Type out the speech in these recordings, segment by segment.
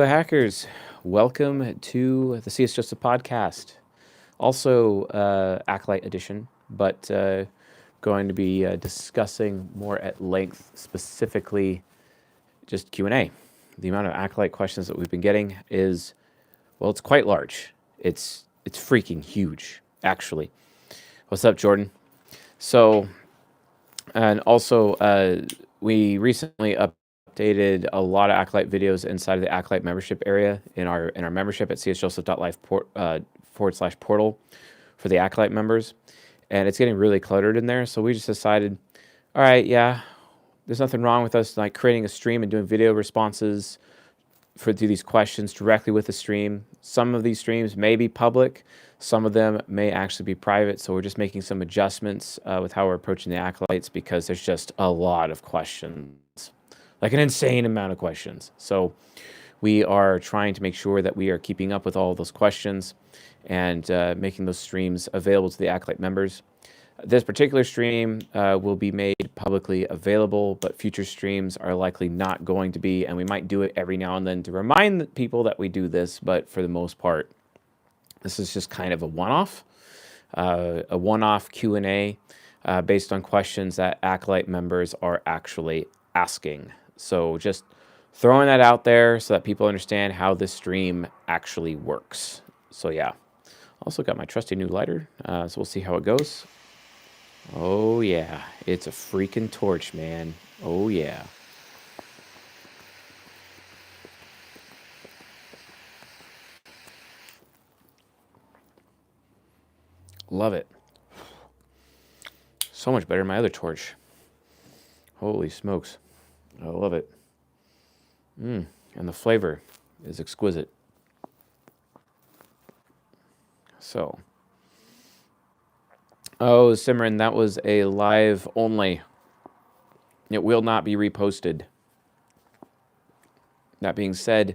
Hackers, welcome to the CSJ podcast. Also, Acolyte edition, but going to be discussing more at length, specifically just Q&A. The amount of Acolyte questions that we've been getting is, well, it's quite large. It's freaking huge, actually. What's up, Jordan? So, and also, we recently updated a lot of Acolyte videos inside of the Acolyte membership area in our membership at csjoseph.life/portal for the Acolyte members, and it's getting really cluttered in there. So we just decided, all right, yeah, there's nothing wrong with us like creating a stream and doing video responses through these questions directly with the stream. Some of these streams may be public, some of them may actually be private. So we're just making some adjustments with how we're approaching the Acolytes because there's just a lot of questions. Like an insane amount of questions. So we are trying to make sure that we are keeping up with all of those questions and making those streams available to the Acolyte members. This particular stream will be made publicly available, but future streams are likely not going to be, and we might do it every now and then to remind the people that we do this, but for the most part, this is just kind of a one-off Q&A based on questions that Acolyte members are actually asking. So just throwing that out there so that people understand how this stream actually works. So yeah, also got my trusty new lighter, so we'll see how it goes. Oh yeah, it's a freaking torch, man. Oh yeah. Love it. So much better than my other torch. Holy smokes. I love it. And the flavor is exquisite. So. Oh, Simran, that was a live only. It will not be reposted. That being said,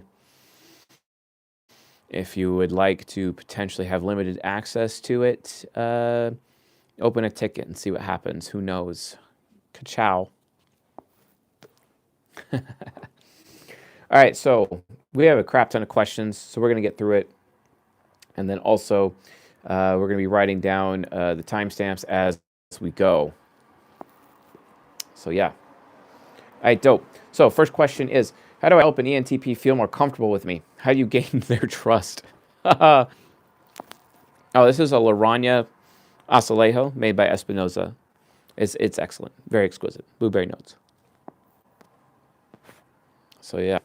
if you would like to potentially have limited access to it, open a ticket and see what happens. Who knows? Ka-chow. All right, so we have a crap ton of questions, so we're going to get through it. And then also, we're going to be writing down the timestamps as we go. So yeah. All right, dope. So first question is, how do I help an ENTP feel more comfortable with me? How do you gain their trust? Oh, this is a Laranja Azulejo made by Espinosa. It's excellent. Very exquisite. Blueberry notes. So yeah.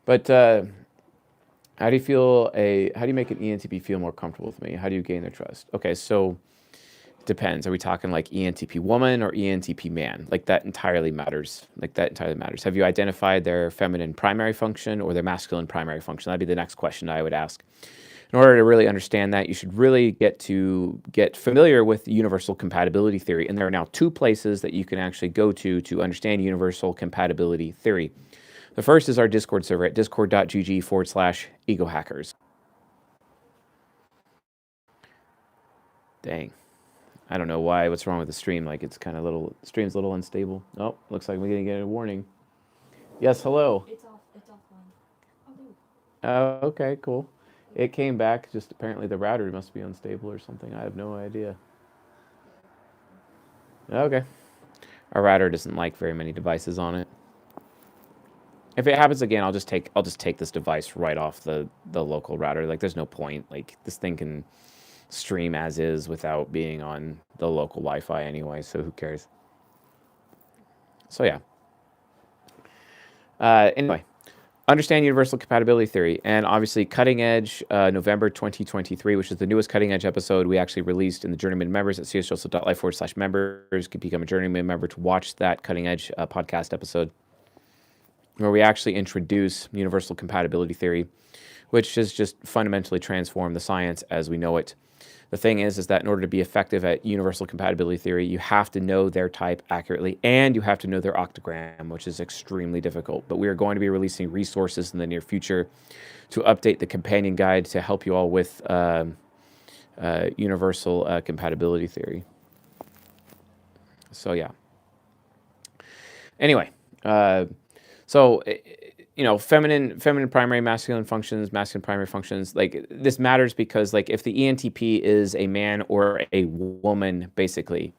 But how do you make an ENTP feel more comfortable with me? How do you gain their trust? Okay, so it depends. Are we talking like ENTP woman or ENTP man? Like that entirely matters. Have you identified their feminine primary function or their masculine primary function? That'd be the next question I would ask. In order to really understand that, you should really get familiar with universal compatibility theory. And there are now 2 places that you can actually go to understand universal compatibility theory. The first is our Discord server at discord.gg/egohackers. Dang. I don't know why. What's wrong with the stream? Like it's kind of stream's a little unstable. Oh, looks like we're going to get a warning. Yes, hello. It's offline. Oh, okay, cool. It came back, just apparently the router must be unstable or something. I have no idea. Okay. Our router doesn't like very many devices on it. If it happens again, I'll just take this device right off the local router. Like there's no point. Like this thing can stream as is without being on the local Wi-Fi anyway, so who cares? So yeah. Anyway, understand universal compatibility theory, and obviously Cutting Edge, November 2023, which is the newest Cutting Edge episode we actually released in the Journeyman members at csjoseph.life/members. You can become a Journeyman member to watch that Cutting Edge podcast episode, where we actually introduce universal compatibility theory, which has just fundamentally transformed the science as we know it. The thing is that in order to be effective at universal compatibility theory, you have to know their type accurately, and you have to know their octogram, which is extremely difficult. But we are going to be releasing resources in the near future to update the companion guide to help you all with universal compatibility theory. So yeah. Anyway, so feminine primary, masculine functions, masculine primary functions. Like this matters because like if the ENTP is a man or a woman, basically,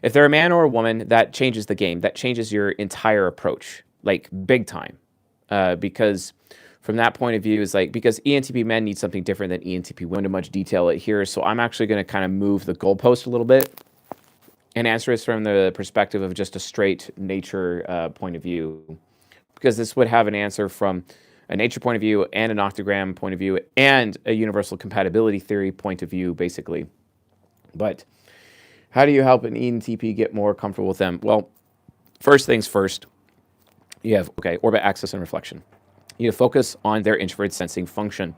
if they're a man or a woman, that changes the game. That changes your entire approach, like big time, because from that point of view is like because ENTP men need something different than ENTP women. In much detail it here, so I'm actually going to kind of move the goalpost a little bit and answer this from the perspective of just a straight nature point of view, because this would have an answer from a nature point of view and an octagram point of view and a universal compatibility theory point of view, basically. But how do you help an ENTP get more comfortable with them? Well, first things first, you have, orbit, axis, and reflection. You need to focus on their introverted sensing function.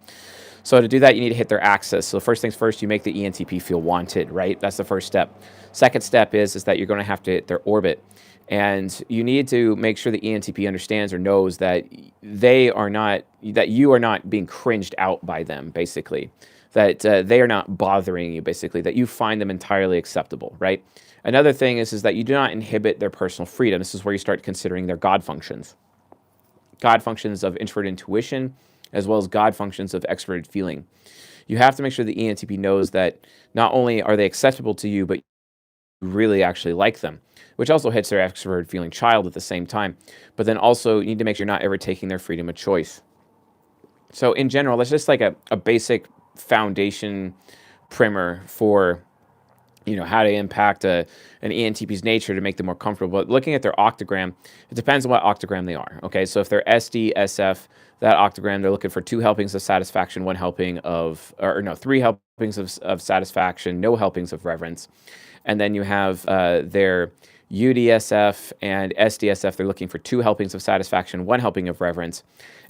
So to do that, you need to hit their axis. So first things first, you make the ENTP feel wanted, right? That's the first step. Second step is that you're going to have to hit their orbit. And you need to make sure the ENTP understands or knows that that you are not being cringed out by them, basically. That they are not bothering you, basically. That you find them entirely acceptable, right? Another thing is that you do not inhibit their personal freedom. This is where you start considering their God functions. God functions of introverted intuition, as well as God functions of extroverted feeling. You have to make sure the ENTP knows that not only are they acceptable to you, but you really actually like them, which also hits their extroverted feeling child at the same time. But then also you need to make sure you're not ever taking their freedom of choice. So in general, that's just like a basic foundation primer for how to impact an ENTP's nature to make them more comfortable. But looking at their octagram, it depends on what octagram they are. Okay, so if they're SD, SF, that octagram, they're looking for 2 helpings of satisfaction, 1 helping of, or no, 3 helpings of satisfaction, no helpings of reverence. And then you have their UDSF and SDSF, they're looking for 2 helpings of satisfaction, 1 helping of reverence.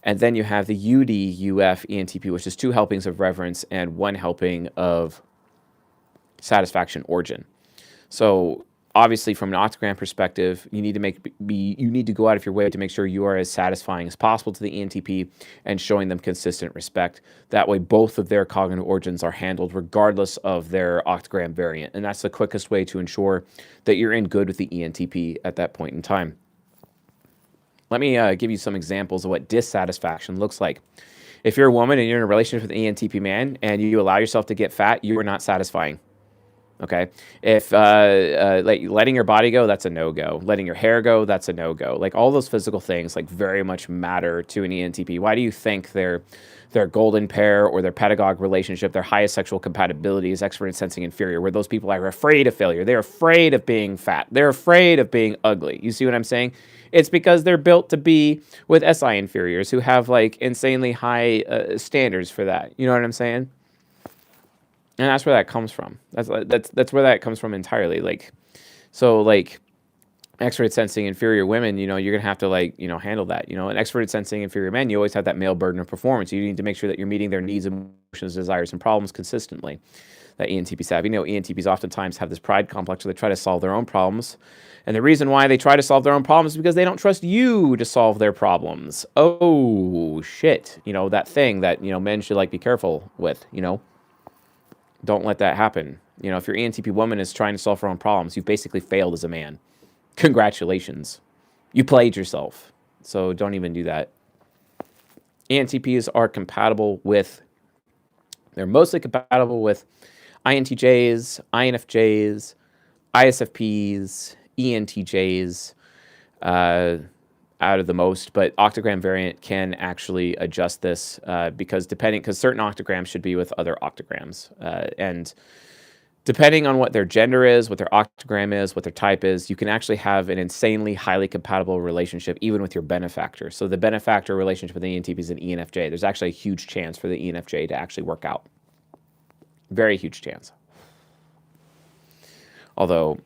And then you have the UDUF ENTP, which is 2 helpings of reverence and 1 helping of satisfaction origin. So obviously from an octagram perspective, you need to go out of your way to make sure you are as satisfying as possible to the ENTP and showing them consistent respect. That way both of their cognitive origins are handled regardless of their octagram variant. And that's the quickest way to ensure that you're in good with the ENTP at that point in time. Let me give you some examples of what dissatisfaction looks like. If you're a woman and you're in a relationship with an ENTP man and you allow yourself to get fat, you are not satisfying. Okay, if like letting your body go, that's a no-go. Letting your hair go, that's a no-go. Like all those physical things, like very much matter to an ENTP. Why do you think their golden pair or their pedagogue relationship, their highest sexual compatibility is extroverted sensing inferior? Where those people are afraid of failure, they're afraid of being fat, they're afraid of being ugly. You see what I'm saying? It's because they're built to be with SI inferiors who have like insanely high standards for that. You know what I'm saying? And that's where that comes from. That's where that comes from entirely. Like, so like extroverted sensing inferior women, you're gonna have to like, handle that. An extroverted sensing inferior men, you always have that male burden of performance. You need to make sure that you're meeting their needs, emotions, desires, and problems consistently. That ENTPs have. ENTPs oftentimes have this pride complex where they try to solve their own problems. And the reason why they try to solve their own problems is because they don't trust you to solve their problems. Oh shit. That thing that, men should like be careful with, Don't let that happen. If your ENTP woman is trying to solve her own problems, you've basically failed as a man. Congratulations. You played yourself. So don't even do that. ENTPs are compatible with, they're mostly compatible with INTJs, INFJs, ISFPs, ENTJs, out of the most, but octagram variant can actually adjust this because certain octagrams should be with other octagrams. And depending on what their gender is, what their octagram is, what their type is, you can actually have an insanely highly compatible relationship even with your benefactor. So the benefactor relationship with the ENTP is an ENFJ. There's actually a huge chance for the ENFJ to actually work out. Very huge chance. Although,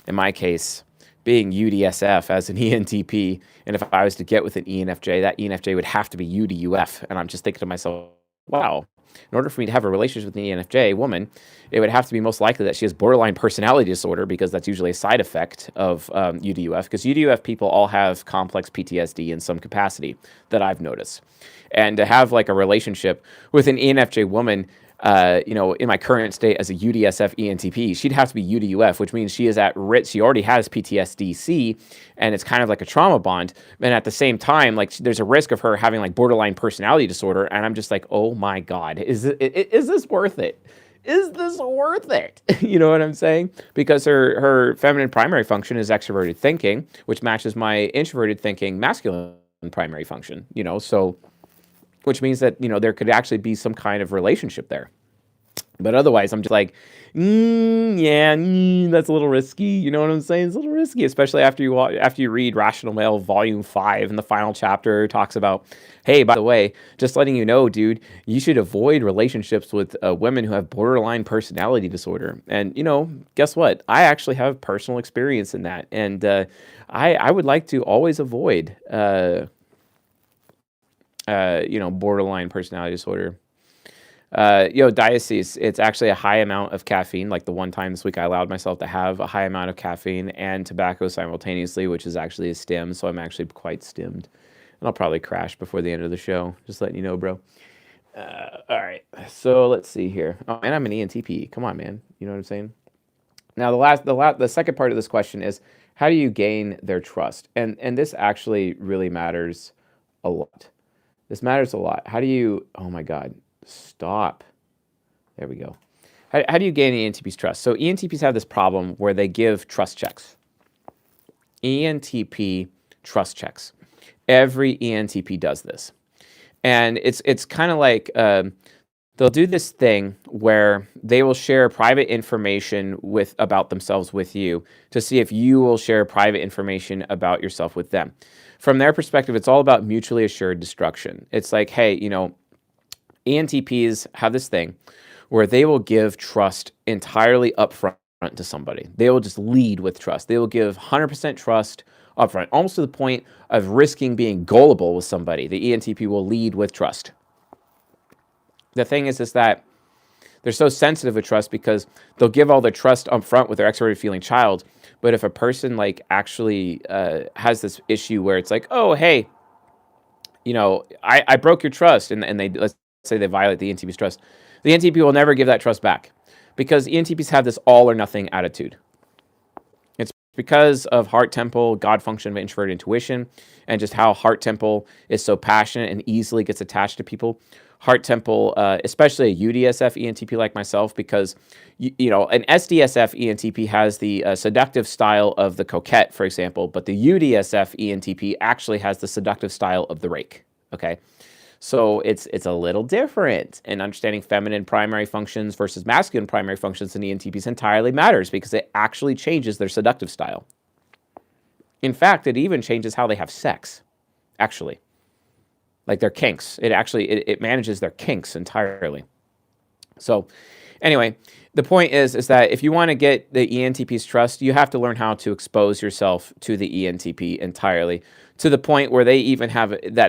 in my case, being UDSF as an ENTP, and if I was to get with an ENFJ, that ENFJ would have to be UDUF. And I'm just thinking to myself, wow, in order for me to have a relationship with an ENFJ woman, it would have to be most likely that she has borderline personality disorder, because that's usually a side effect of UDUF, because UDUF people all have complex PTSD in some capacity that I've noticed. And to have like a relationship with an ENFJ woman, in my current state as a UDSF ENTP, she'd have to be UDUF, which means she is at risk. She already has PTSD-C, and it's kind of like a trauma bond. And at the same time, like there's a risk of her having like borderline personality disorder. And I'm just like, oh my God, is this worth it? Is this worth it? You know what I'm saying? Because her feminine primary function is extroverted thinking, which matches my introverted thinking masculine primary function, so which means that, there could actually be some kind of relationship there. But otherwise, I'm just like, that's a little risky. You know what I'm saying? It's a little risky, especially after you read Rational Male Volume 5, and the final chapter talks about, hey, by the way, just letting you know, dude, you should avoid relationships with women who have borderline personality disorder. And, guess what? I actually have personal experience in that. And I would like to always avoid, borderline personality disorder. Diacease, it's actually a high amount of caffeine. Like the one time this week I allowed myself to have a high amount of caffeine and tobacco simultaneously, which is actually a stim. So I'm actually quite stimmed. And I'll probably crash before the end of the show. Just letting you know, bro. All right. So let's see here. Oh, and I'm an ENTP. Come on, man. You know what I'm saying? Now, the second part of this question is, how do you gain their trust? And this actually really matters a lot. This matters a lot. How do you, oh my God, stop. There we go. How do you gain ENTP's trust? So ENTPs have this problem where they give trust checks. ENTP trust checks. Every ENTP does this. And it's kind of like they'll do this thing where they will share private information about themselves with you to see if you will share private information about yourself with them. From their perspective, it's all about mutually assured destruction. It's like, hey, ENTPs have this thing where they will give trust entirely upfront to somebody. They will just lead with trust. They will give 100% trust upfront, almost to the point of risking being gullible with somebody. The ENTP will lead with trust. The thing is that they're so sensitive with trust because they'll give all their trust up front with their extroverted feeling child. But if a person like actually has this issue where it's like, oh, hey, I broke your trust, and they, let's say they violate the ENTP's trust, the ENTP will never give that trust back because ENTPs have this all or nothing attitude. It's because of heart temple, God function of introverted intuition, and just how heart temple is so passionate and easily gets attached to people. Heart temple, especially a UDSF ENTP like myself, because an SDSF ENTP has the seductive style of the coquette, for example, but the UDSF ENTP actually has the seductive style of the rake. Okay, so it's a little different, and understanding feminine primary functions versus masculine primary functions in ENTPs entirely matters because it actually changes their seductive style. In fact, it even changes how they have sex, actually. Like their kinks. It manages their kinks entirely. So anyway, the point is that if you want to get the ENTP's trust, you have to learn how to expose yourself to the ENTP entirely, to the point where they even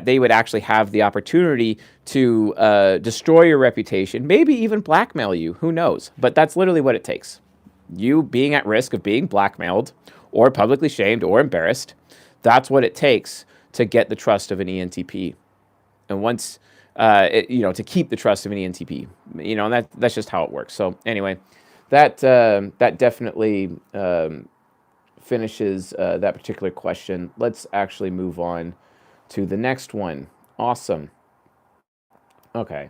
they would actually have the opportunity to destroy your reputation, maybe even blackmail you. Who knows? But that's literally what it takes. You being at risk of being blackmailed or publicly shamed or embarrassed, that's what it takes to get the trust of an ENTP. And once, to keep the trust of an ENTP, and that's just how it works. So anyway, that definitely finishes that particular question. Let's actually move on to the next one. Awesome. Okay.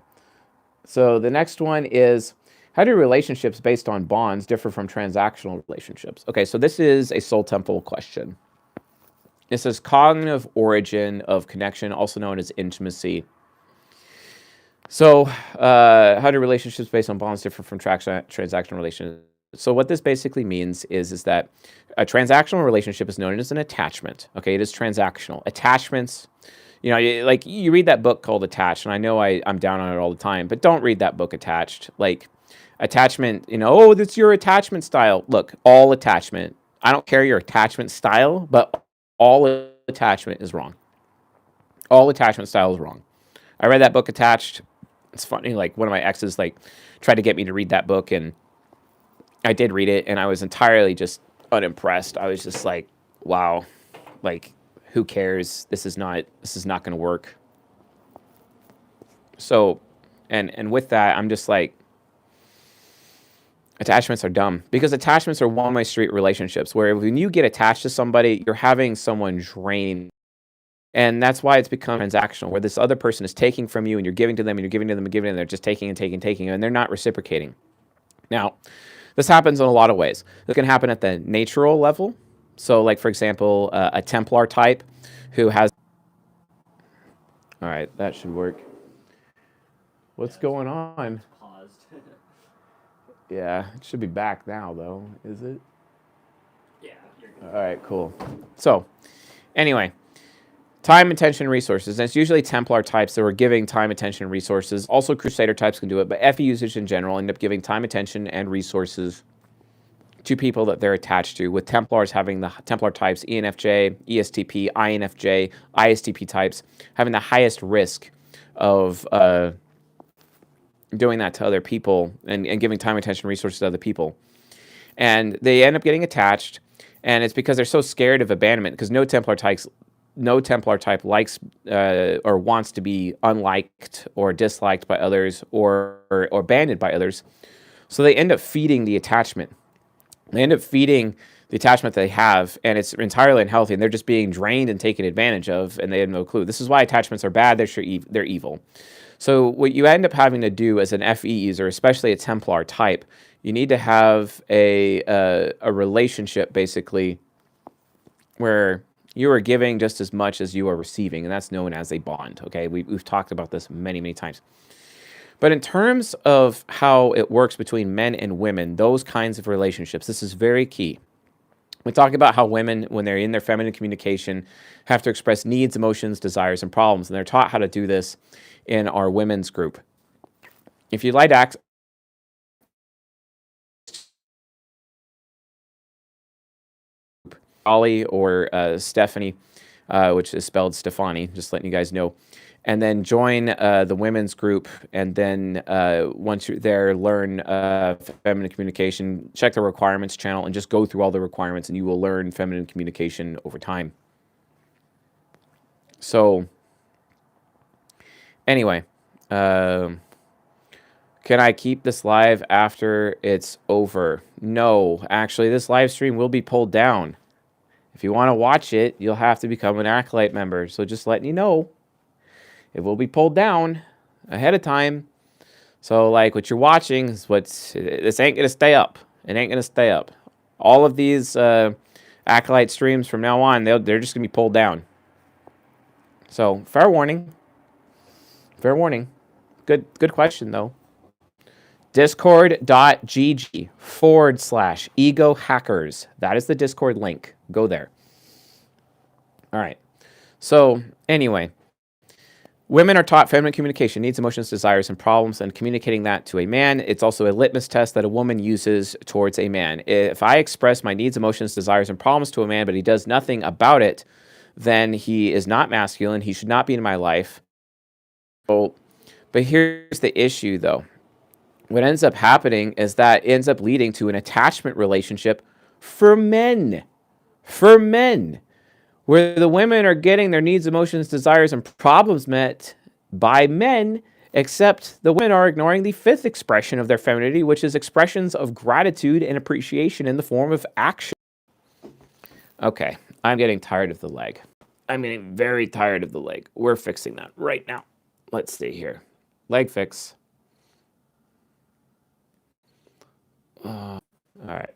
So the next one is, how do relationships based on bonds differ from transactional relationships? Okay, so this is a soul temple question. It says cognitive origin of connection, also known as intimacy. So how do relationships based on bonds differ from transactional relationships? So what this basically means is that a transactional relationship is known as an attachment. Okay, it is transactional. Attachments, like you read that book called Attached, and I know I'm down on it all the time, but don't read that book Attached. Like attachment, that's your attachment style. Look, all attachment. I don't care your attachment style, but all attachment is wrong. All attachment style is wrong. I read that book Attached. It's funny, like one of my exes tried to get me to read that book, and I did read it, and I was entirely just unimpressed. I was just like, wow, like who cares? This is not going to work. So, and with that, I'm just like, Attachments are dumb because attachments are one-way street relationships where when you get attached to somebody, you're having someone drain. And that's why it's become transactional, where this other person is taking from you and you're giving to them and you're giving to them and giving to them. They're just taking and taking and taking, and they're not reciprocating. Now, this happens in a lot of ways. This can happen at the natural level. So, like, for example, a Templar type who has... All right, that should work. What's going on? Paused. Yeah, it should be back now, though. Is it? Yeah, you're good. All right, cool. So, anyway, time, attention, resources. And it's usually Templar types that are giving time, attention, and resources. Also, Crusader types can do it, but FE usage in general end up giving time, attention, and resources to people that they're attached to, with Templars having the Templar types ENFJ, ESTP, INFJ, ISTP types having the highest risk of doing that to other people and giving time, attention, resources to other people. And they end up getting attached, and it's because they're so scared of abandonment, because no Templar type likes or wants to be unliked or disliked by others or abandoned by others. So they end up feeding the attachment. They end up feeding the attachment they have, and it's entirely unhealthy, and they're just being drained and taken advantage of, and they have no clue. This is why attachments are bad. They're evil. So what you end up having to do as an FE user, especially a Templar type, you need to have a relationship, basically, where you are giving just as much as you are receiving, and that's known as a bond. Okay, we've talked about this many, many times. But in terms of how it works between men and women, those kinds of relationships, this is very key. We talk about how women, when they're in their feminine communication, have to express needs, emotions, desires, and problems, and they're taught how to do this in our women's group. If you'd like to act Ollie or Stephanie, which is spelled Stefani, just letting you guys know, and then join the women's group, and then once you're there, learn feminine communication, check the requirements channel, and just go through all the requirements, and you will learn feminine communication over time. So, anyway, can I keep this live after it's over? No, actually, this live stream will be pulled down. If you want to watch it, you'll have to become an Acolyte member. So just letting you know, it will be pulled down ahead of time. So like what you're watching is this ain't gonna stay up. It ain't gonna stay up. All of these Acolyte streams from now on, they're just gonna be pulled down. So fair warning. Fair warning. Good question though. Discord.gg/ego hackers. That is the Discord link. Go there. All right. So anyway, women are taught feminine communication, needs, emotions, desires, and problems, and communicating that to a man. It's also a litmus test that a woman uses towards a man. If I express my needs, emotions, desires, and problems to a man, but he does nothing about it, then he is not masculine. He should not be in my life. Oh, but here's the issue, though. What ends up happening is that it ends up leading to an attachment relationship for men. For men. Where the women are getting their needs, emotions, desires, and problems met by men, except the women are ignoring the fifth expression of their femininity, which is expressions of gratitude and appreciation in the form of action. Okay, I'm getting tired of the leg. I'm getting very tired of the leg. We're fixing that right now. Let's see here. Leg fix. All right.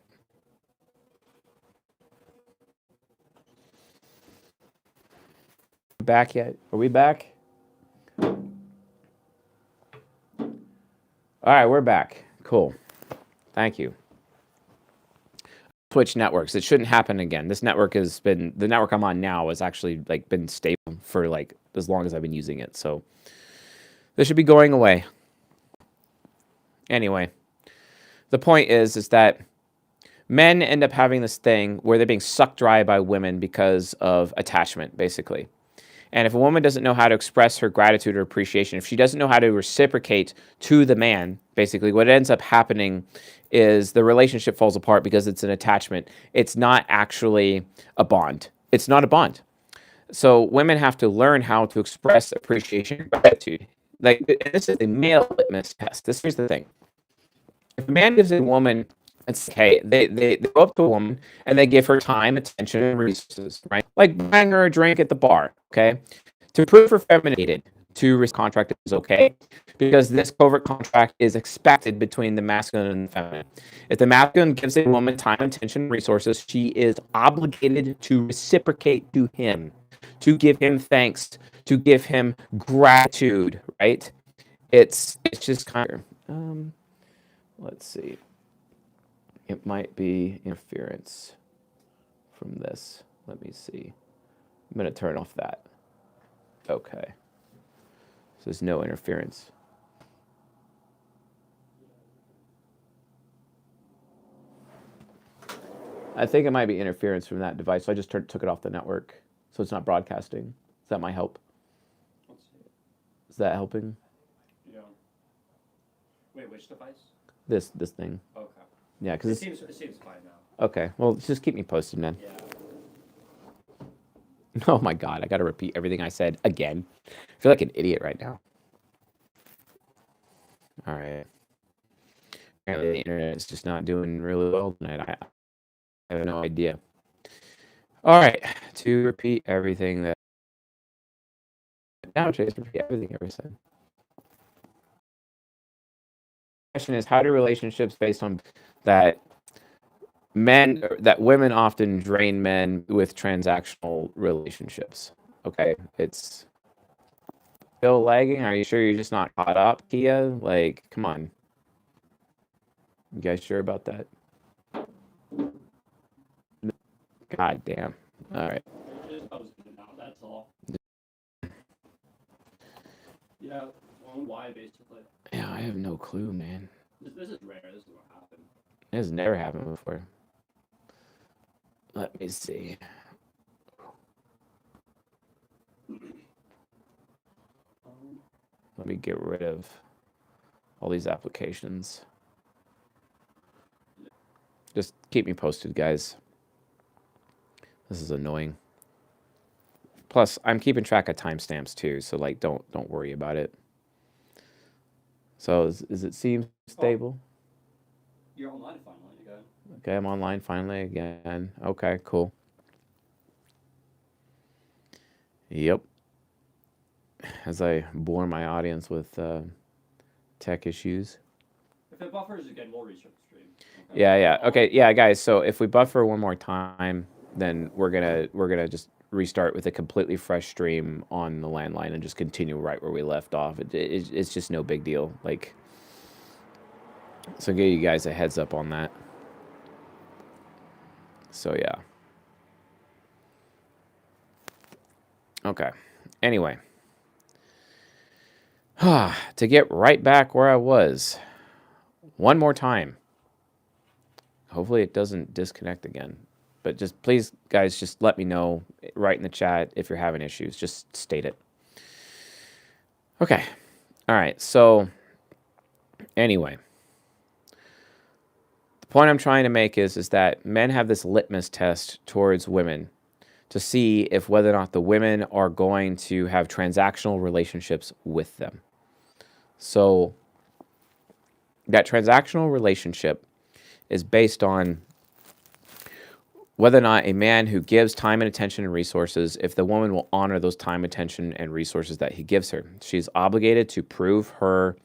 Back yet? Are we back? All right, we're back. Cool. Thank you. Twitch networks. It shouldn't happen again. This network has been, the network I'm on now has actually like been stable for like as long as I've been using it. So this should be going away. Anyway, the point is that men end up having this thing where they're being sucked dry by women because of attachment, basically. And if a woman doesn't know how to express her gratitude or appreciation, if she doesn't know how to reciprocate to the man, basically what ends up happening is the relationship falls apart because it's an attachment. It's not actually a bond. It's not a bond. So women have to learn how to express appreciation and gratitude. Like, this is a male litmus test. Here's the thing. If a man gives a woman It's hey, they go up to a woman and they give her time, attention, and resources, right? Like buying her a drink at the bar, okay? To prove her femininity, to risk contract is okay because this covert contract is expected between the masculine and the feminine. If the masculine gives a woman time, attention, and resources, she is obligated to reciprocate to him, to give him thanks, to give him gratitude, right? It's just kind of let's see. It might be interference from this. Let me see. I'm going to turn off that. Okay. So there's no interference. I think it might be interference from that device. So I just took it off the network. So it's not broadcasting. Does that might help? Let's see. Is that helping? Yeah. Wait, which device? This thing. Okay. Yeah, because it seems fine now. Okay. Well, just keep me posted, man. Yeah. Oh my God, I got to repeat everything I said again. I feel like an idiot right now. All right. Apparently the internet is just not doing really well tonight. I have no idea. All right, to repeat everything that now, Chase, repeat everything I said. Question is, how do relationships based on that women often drain men with transactional relationships? Okay, it's still lagging. Are you sure you're just not caught up, Kia? Like, come on. You guys sure about that? God damn. All right. Just posted it now, that's all. Yeah, on why basically. Yeah, I have no clue, man. This is rare. This is what happened. It has never happened before. Let me see. Let me get rid of all these applications. Just keep me posted, guys. This is annoying. Plus, I'm keeping track of timestamps too, so like, don't worry about it. So, is it seem stable? You're online finally again. Okay, I'm online finally again. Okay, cool. Yep. As I bore my audience with tech issues. If it buffers again, we'll restart the stream. Okay? Yeah. Okay, yeah, guys. So if we buffer one more time, then we're gonna just restart with a completely fresh stream on the landline and just continue right where we left off. It's just no big deal. Like, so give you guys a heads up on that. So yeah. Okay. Anyway. To get right back where I was, one more time. Hopefully it doesn't disconnect again. But just please, guys, just let me know right in the chat if you're having issues. Just state it. Okay. All right. So anyway, the point I'm trying to make is that men have this litmus test towards women to see if whether or not the women are going to have transactional relationships with them. So that transactional relationship is based on whether or not a man who gives time and attention and resources, if the woman will honor those time, attention, and resources that he gives her. She's obligated to prove her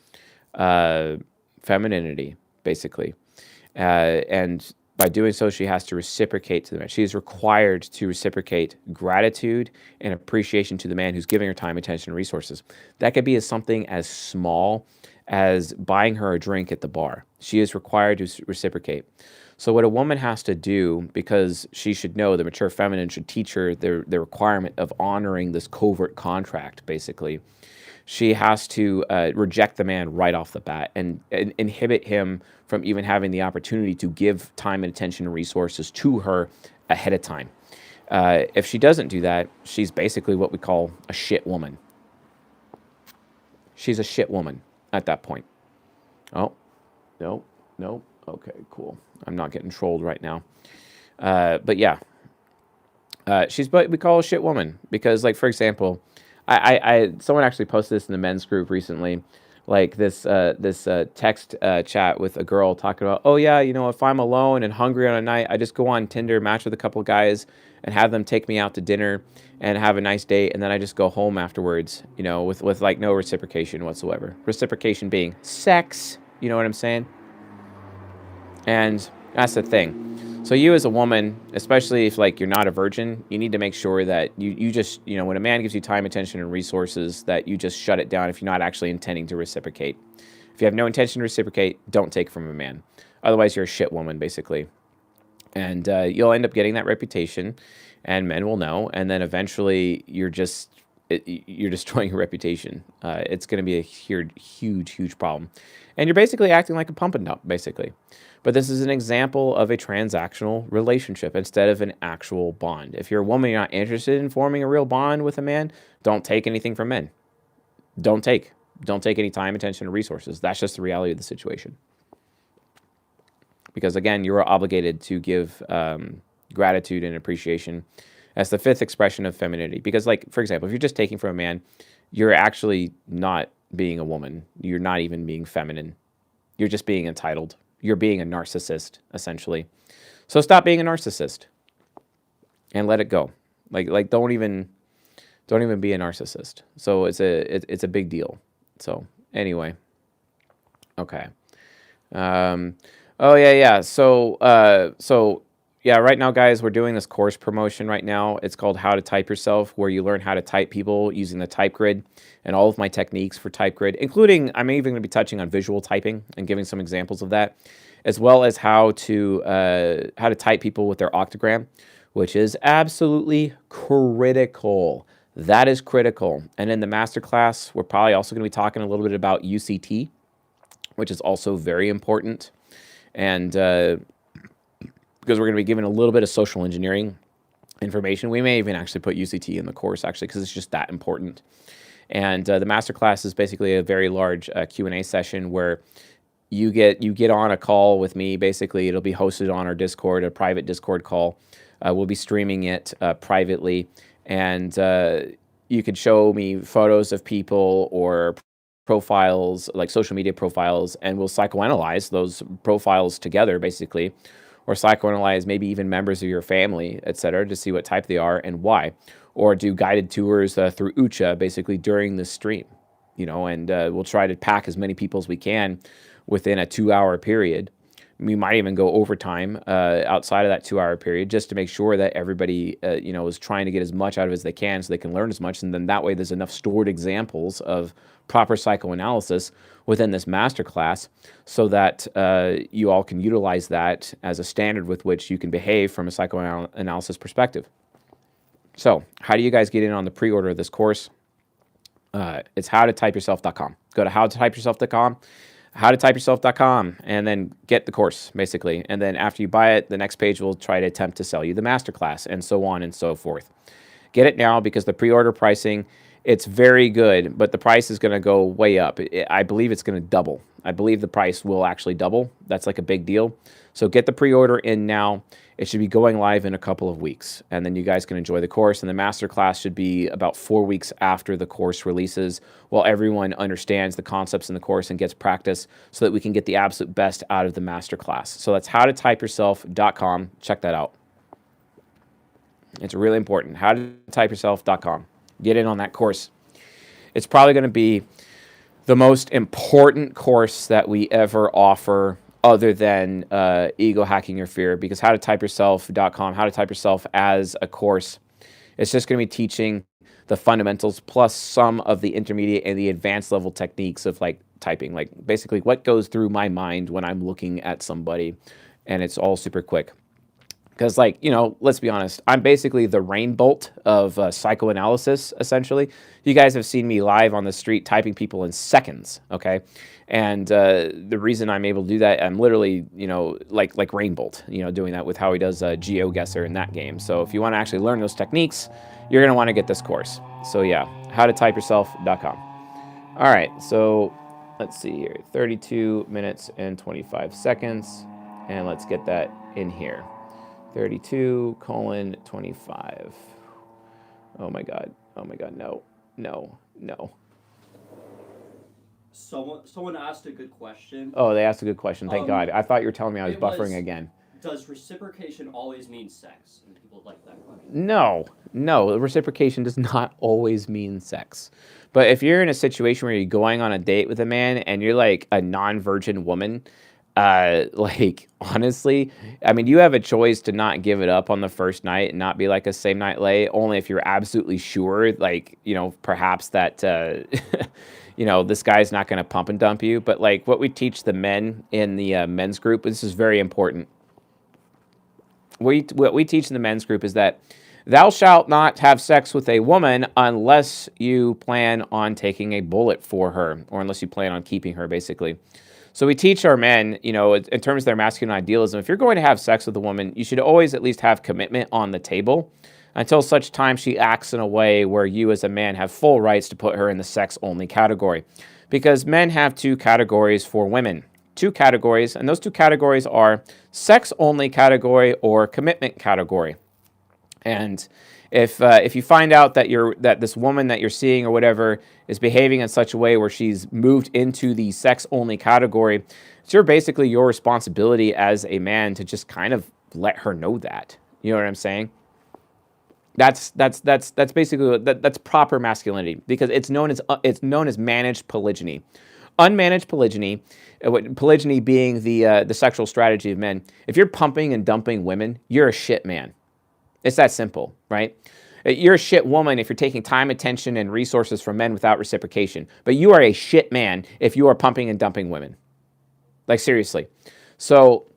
femininity, basically. And by doing so, she has to reciprocate to the man. She is required to reciprocate gratitude and appreciation to the man who's giving her time, attention, and resources. That could be as something as small as buying her a drink at the bar. She is required to reciprocate. So what a woman has to do, because she should know, the mature feminine should teach her the requirement of honoring this covert contract, basically. She has to reject the man right off the bat and inhibit him from even having the opportunity to give time and attention and resources to her ahead of time. If she doesn't do that, she's basically what we call a shit woman. She's a shit woman at that point. Oh, no. Okay, cool. I'm not getting trolled right now. But yeah, she's what we call a shit woman because, like, for example, I someone actually posted this in the men's group recently, like this text chat with a girl talking about, oh yeah, if I'm alone and hungry on a night, I just go on Tinder, match with a couple guys, and have them take me out to dinner and have a nice date, and then I just go home afterwards, with like no reciprocation whatsoever. Reciprocation being sex, you know what I'm saying? And that's the thing. So you as a woman, especially if like you're not a virgin, you need to make sure that you just, when a man gives you time, attention, and resources, that you just shut it down if you're not actually intending to reciprocate. If you have no intention to reciprocate, don't take from a man. Otherwise, you're a shit woman, basically. And you'll end up getting that reputation, and men will know. And then eventually, you're destroying your reputation. It's going to be a huge problem. And you're basically acting like a pump and dump, basically. But this is an example of a transactional relationship instead of an actual bond. If you're a woman, you're not interested in forming a real bond with a man, don't take anything from men. Don't take any time, attention, or resources. That's just the reality of the situation. Because again, you are obligated to give gratitude and appreciation as the fifth expression of femininity. Because, like, for example, if you're just taking from a man, you're actually not being a woman. You're not even being feminine. You're just being entitled. You're being a narcissist, essentially. So stop being a narcissist and let it go. Like don't even be a narcissist. So it's a big deal. So anyway, okay. Oh yeah. So yeah, right now, guys, we're doing this course promotion right now. It's called How to Type Yourself, where you learn how to type people using the type grid and all of my techniques for type grid, including I'm even going to be touching on visual typing and giving some examples of that, as well as how to type people with their octagram, which is absolutely critical. That is critical. And in the masterclass, we're probably also going to be talking a little bit about UCT, which is also very important. And because we're going to be given a little bit of social engineering information. We may even actually put UCT in the course, actually, because it's just that important. And the masterclass is basically a very large Q&A session where you get on a call with me. Basically, it'll be hosted on our Discord, a private Discord call. We'll be streaming it privately, and you could show me photos of people or profiles, like social media profiles, and we'll psychoanalyze those profiles together, basically, or psychoanalyze maybe even members of your family, etc., to see what type they are and why, or do guided tours through Ucha, basically during the stream, and we'll try to pack as many people as we can within a 2-hour period. We might even go overtime outside of that 2-hour period just to make sure that everybody, is trying to get as much out of it as they can so they can learn as much. And then that way there's enough stored examples of proper psychoanalysis within this masterclass so that you all can utilize that as a standard with which you can behave from a psychoanalysis perspective. So how do you guys get in on the pre-order of this course? It's howtotypeyourself.com. Go to howtotypeyourself.com. howtotypeyourself.com, and then get the course, basically. And then after you buy it, the next page will try to attempt to sell you the masterclass, and so on and so forth. Get it now, because the pre-order pricing, it's very good, but the price is going to go way up. I believe it's going to double. I believe the price will actually double. That's like a big deal. So get the pre-order in now. It should be going live in a couple of weeks, and then you guys can enjoy the course. And the masterclass should be about 4 weeks after the course releases, while everyone understands the concepts in the course and gets practice, so that we can get the absolute best out of the masterclass. So that's howtotypeyourself.com. Check that out. It's really important. Howtotypeyourself.com. Get in on that course. It's probably going to be the most important course that we ever offer, other than Ego Hacking Your Fear, because howtotypeyourself.com, How to Type Yourself as a course, it's just going to be teaching the fundamentals plus some of the intermediate and the advanced level techniques of like typing, like basically what goes through my mind when I'm looking at somebody, and it's all super quick. Because, like, let's be honest, I'm basically the rain bolt of psychoanalysis, essentially. You guys have seen me live on the street typing people in seconds, okay? And the reason I'm able to do that, I'm literally, like Rain Bolt, doing that with how he does GeoGuessr in that game. So if you want to actually learn those techniques, you're going to want to get this course. So yeah, howtotypeyourself.com. All right, so let's see here, 32 minutes and 25 seconds, and let's get that in here. 32:25. Oh my God, no. someone asked a good question. Oh, they asked a good question. Thank Um, God. I thought you were telling me I was it buffering was, again. does reciprocation always mean sex? And people like that question. No, no, reciprocation does not always mean sex. But if you're in a situation where you're going on a date with a man and you're like a non-virgin woman, like honestly, I mean, you have a choice to not give it up on the first night and not be like a same night lay, only if you're absolutely sure, like, perhaps that, this guy's not going to pump and dump you. But like what we teach the men in the men's group, this is very important. What we teach in the men's group is that thou shalt not have sex with a woman unless you plan on taking a bullet for her, or unless you plan on keeping her, basically. So we teach our men, in terms of their masculine idealism, if you're going to have sex with a woman, you should always at least have commitment on the table until such time she acts in a way where you as a man have full rights to put her in the sex-only category. Because men have two categories for women. Two categories, and those two categories are sex-only category or commitment category. And if you find out that this woman that you're seeing or whatever is behaving in such a way where she's moved into the sex-only category, it's basically your responsibility as a man to just kind of let her know that. You know what I'm saying? That's basically that's proper masculinity, because it's known as managed polygyny. Unmanaged polygyny, polygyny being the sexual strategy of men. If you're pumping and dumping women, you're a shit man. It's that simple, right? You're a shit woman if you're taking time, attention, and resources from men without reciprocation. But you are a shit man if you are pumping and dumping women. Like, seriously. So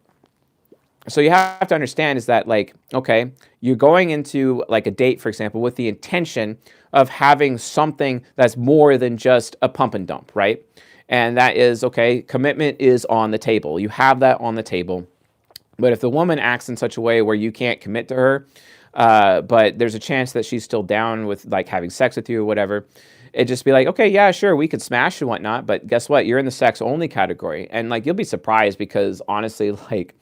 you have to understand is that, like, okay, you're going into like a date, for example, with the intention of having something that's more than just a pump and dump, right? And that is, okay, commitment is on the table. You have that on the table. But if the woman acts in such a way where you can't commit to her, but there's a chance that she's still down with like having sex with you or whatever, it just be like, okay, yeah, sure, we could smash and whatnot, but guess what? You're in the sex only category. And like, you'll be surprised, because honestly, like,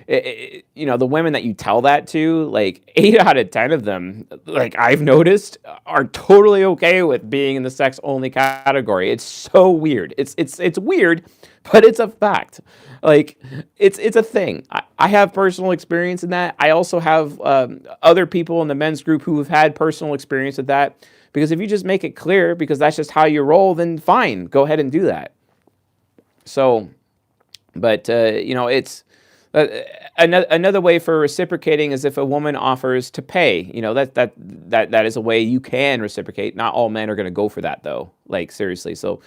the women that you tell that to, like 8 out of 10 of them, like I've noticed, are totally okay with being in the sex only category. It's so weird. It's weird, but it's a fact. Like it's a thing. I have personal experience in that. I also have other people in the men's group who have had personal experience with that. Because if you just make it clear, because that's just how you roll, then fine, go ahead and do that. So, but it's. Another way for reciprocating is if a woman offers to pay. That is a way you can reciprocate. Not all men are going to go for that, though. Like, seriously. So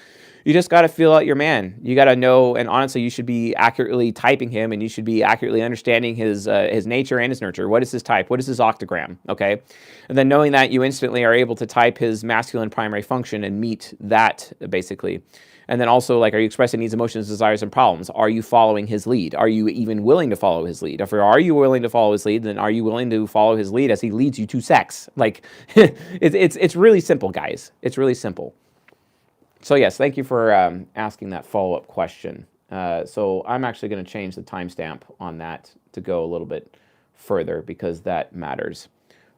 you just got to feel out your man. You got to know, and honestly, you should be accurately typing him, and you should be accurately understanding his nature and his nurture. What is his type? What is his octogram? Okay, and then knowing that, you instantly are able to type his masculine primary function and meet that, basically. And then also, like, are you expressing needs, emotions, desires, and problems? Are you following his lead? Are you even willing to follow his lead? If are you willing to follow his lead, then are you willing to follow his lead as he leads you to sex? Like, it's really simple, guys. It's really simple. So yes, thank you for asking that follow-up question. So I'm actually going to change the timestamp on that to go a little bit further, because that matters.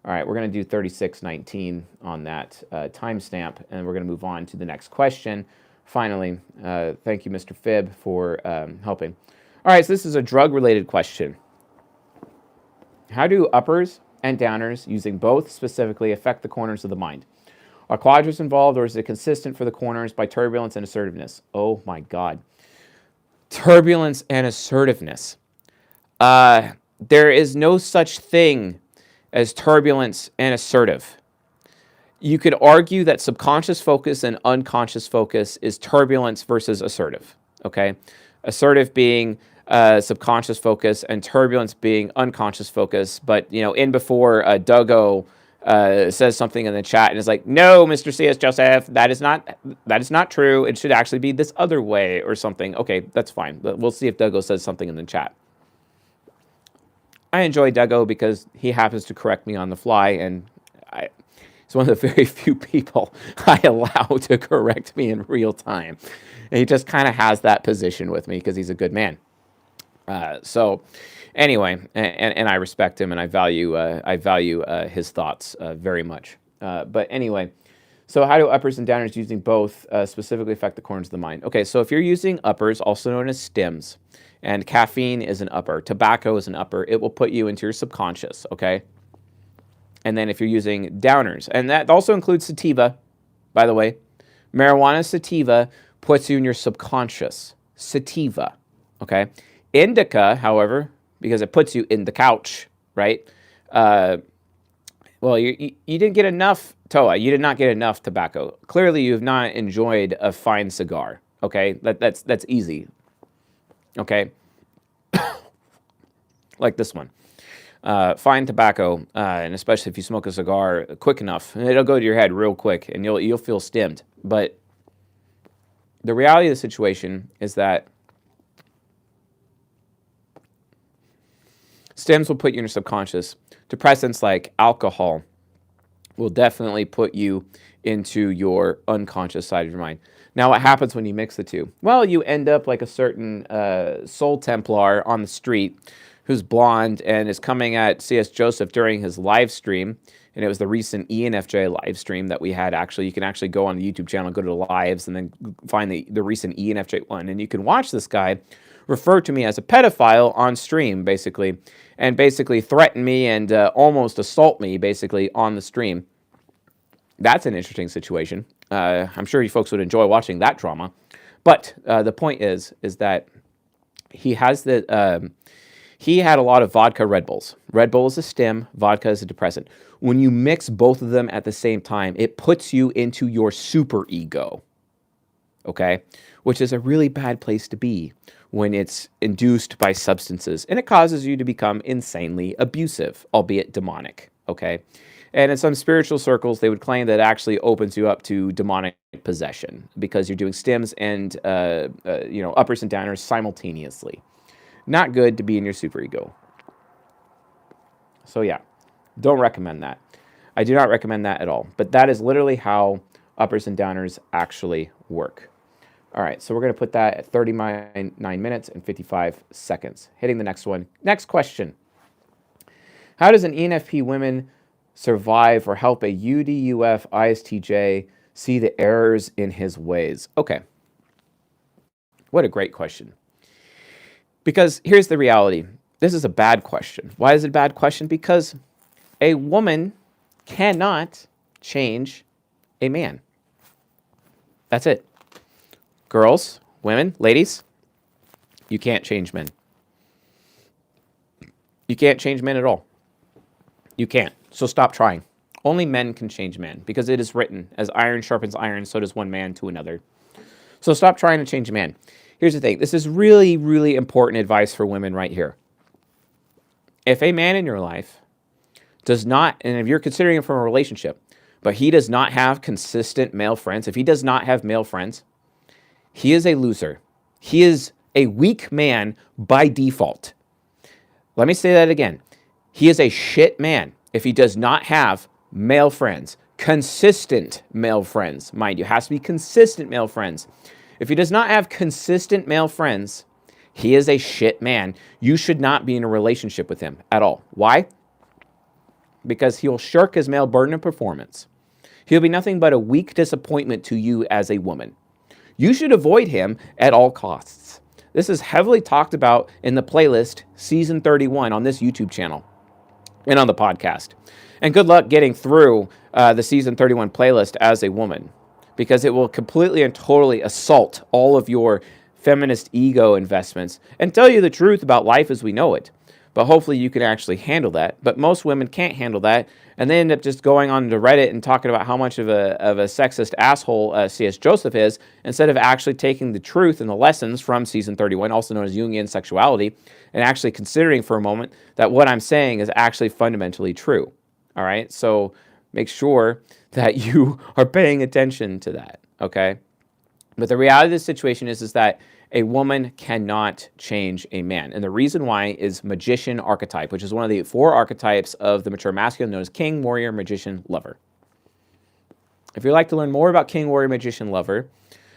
All right, we're going to do 3619 on that timestamp, and we're going to move on to the next question. Finally, thank you, Mr. Phibb, for helping. All right, so this is a drug-related question. How do uppers and downers, using both specifically, affect the corners of the mind? Are quadrants involved, or is it consistent for the corners by turbulence and assertiveness? Oh, my God. Turbulence and assertiveness. There is no such thing as turbulence and assertive. You could argue that subconscious focus and unconscious focus is turbulence versus assertive, okay? Assertive being subconscious focus and turbulence being unconscious focus. But, in before Duggo says something in the chat and is like, no, Mr. C.S. Joseph, that is not true. It should actually be this other way or something. Okay, that's fine. But we'll see if Duggo says something in the chat. I enjoy Duggo because he happens to correct me on the fly, and he's one of the very few people I allow to correct me in real time. And he just kind of has that position with me because he's a good man. So anyway, and I respect him, and I value his thoughts very much. But anyway, So how do uppers and downers using both specifically affect the corners of the mind? Okay, so if you're using uppers, also known as stims, and caffeine is an upper, tobacco is an upper, it will put you into your subconscious, okay? And then if you're using downers, and that also includes sativa, by the way, marijuana sativa puts you in your subconscious, sativa, okay? Indica, however, because it puts you in the couch, right? Well, you didn't get enough, Toa, you did not get enough tobacco. Clearly, you have not enjoyed a fine cigar, okay? That's easy, okay? Like this one. Fine tobacco, and especially if you smoke a cigar quick enough, it'll go to your head real quick, and you'll feel stimmed. But the reality of the situation is that stims will put you in your subconscious. Depressants like alcohol will definitely put you into your unconscious side of your mind. Now, what happens when you mix the two? Well, you end up like a certain soul Templar on the street who's blonde and is coming at C.S. Joseph during his live stream. And it was the recent ENFJ live stream that we had. Actually, you can actually go on the YouTube channel, go to the lives, and then find the recent ENFJ one. And you can watch this guy refer to me as a pedophile on stream, basically, and basically threaten me and almost assault me, basically, on the stream. That's an interesting situation. I'm sure you folks would enjoy watching that drama. But the point is that he has he had a lot of vodka Red Bulls. Red Bull is a stim, vodka is a depressant. When you mix both of them at the same time, it puts you into your super ego, okay? Which is a really bad place to be when it's induced by substances. And it causes you to become insanely abusive, albeit demonic, okay? And in some spiritual circles, they would claim that it actually opens you up to demonic possession because you're doing stims and uppers and downers simultaneously. Not good to be in your superego. So yeah, don't recommend that. I do not recommend that at all. But that is literally how uppers and downers actually work. All right, so we're going to put that at 39 minutes and 55 seconds. Hitting the next one. Next question. How does an ENFP woman survive or help a UDUF ISTJ see the errors in his ways? Okay. What a great question. Because here's the reality. This is a bad question. Why is it a bad question? Because a woman cannot change a man. That's it. Girls, women, ladies, you can't change men. You can't change men at all. You can't. So stop trying. Only men can change men because it is written, as iron sharpens iron, so does one man to another. So stop trying to change a man. Here's the thing. This is really, really important advice for women right here. If a man in your life does not, and if you're considering him from a relationship, but he does not have consistent male friends, if he does not have male friends, he is a loser. He is a weak man by default. Let me say that again. He is a shit man if he does not have male friends, consistent male friends. Mind you, has to be consistent male friends. If he does not have consistent male friends, he is a shit man. You should not be in a relationship with him at all. Why? Because he'll shirk his male burden of performance. He'll be nothing but a weak disappointment to you as a woman. You should avoid him at all costs. This is heavily talked about in the playlist Season 31 on this YouTube channel and on the podcast. And good luck getting through the Season 31 playlist as a woman, because it will completely and totally assault all of your feminist ego investments and tell you the truth about life as we know it. But hopefully you can actually handle that. But most women can't handle that, and they end up just going on to Reddit and talking about how much of a sexist asshole C.S. Joseph is, instead of actually taking the truth and the lessons from Season 31, also known as Jungian sexuality, and actually considering for a moment that what I'm saying is actually fundamentally true. All right? So make sure that you are paying attention to that, okay? But the reality of the situation is that a woman cannot change a man. And the reason why is magician archetype, which is one of the 4 archetypes of the mature masculine, known as king, warrior, magician, lover. If you'd like to learn more about king, warrior, magician, lover,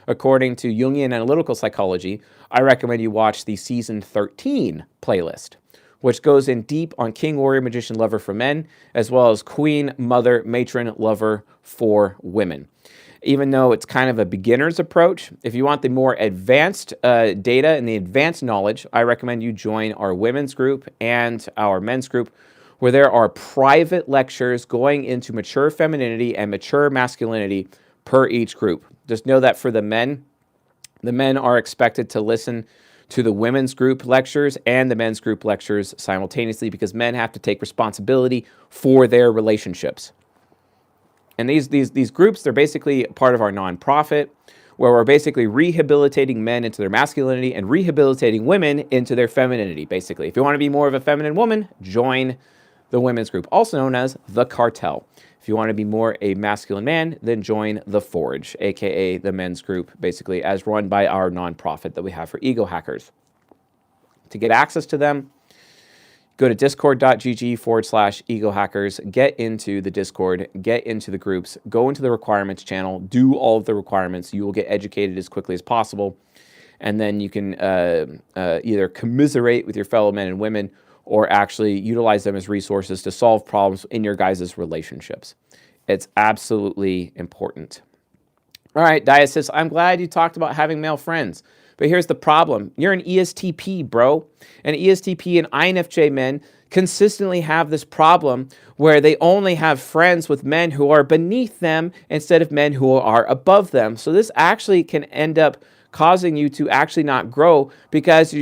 according to Jungian analytical psychology, I recommend you watch the Season 13 playlist, which goes in deep on King, Warrior, Magician, Lover for men, as well as Queen, Mother, Matron, Lover for women. Even though it's kind of a beginner's approach, if you want the more advanced data and the advanced knowledge, I recommend you join our women's group and our men's group, where there are private lectures going into mature femininity and mature masculinity per each group. Just know that for the men are expected to listen to the women's group lectures and the men's group lectures simultaneously, because men have to take responsibility for their relationships. And these groups, they're basically part of our nonprofit, where we're basically rehabilitating men into their masculinity and rehabilitating women into their femininity, basically. If you want to be more of a feminine woman, join the women's group, also known as the Cartel. If you want to be more a masculine man, then join the Forge, aka the men's group, basically, as run by our nonprofit that we have for ego hackers. To get access to them, go to discord.gg/ego hackers, get into the Discord, get into the groups, go into the requirements channel, do all of the requirements. You will get educated as quickly as possible. And then you can either commiserate with your fellow men and women, or actually utilize them as resources to solve problems in your guys' relationships. It's absolutely important. All right, Diasis, I'm glad you talked about having male friends. But here's the problem. You're an ESTP, bro. And ESTP and INFJ men consistently have this problem where they only have friends with men who are beneath them instead of men who are above them. So this actually can end up causing you to actually not grow, because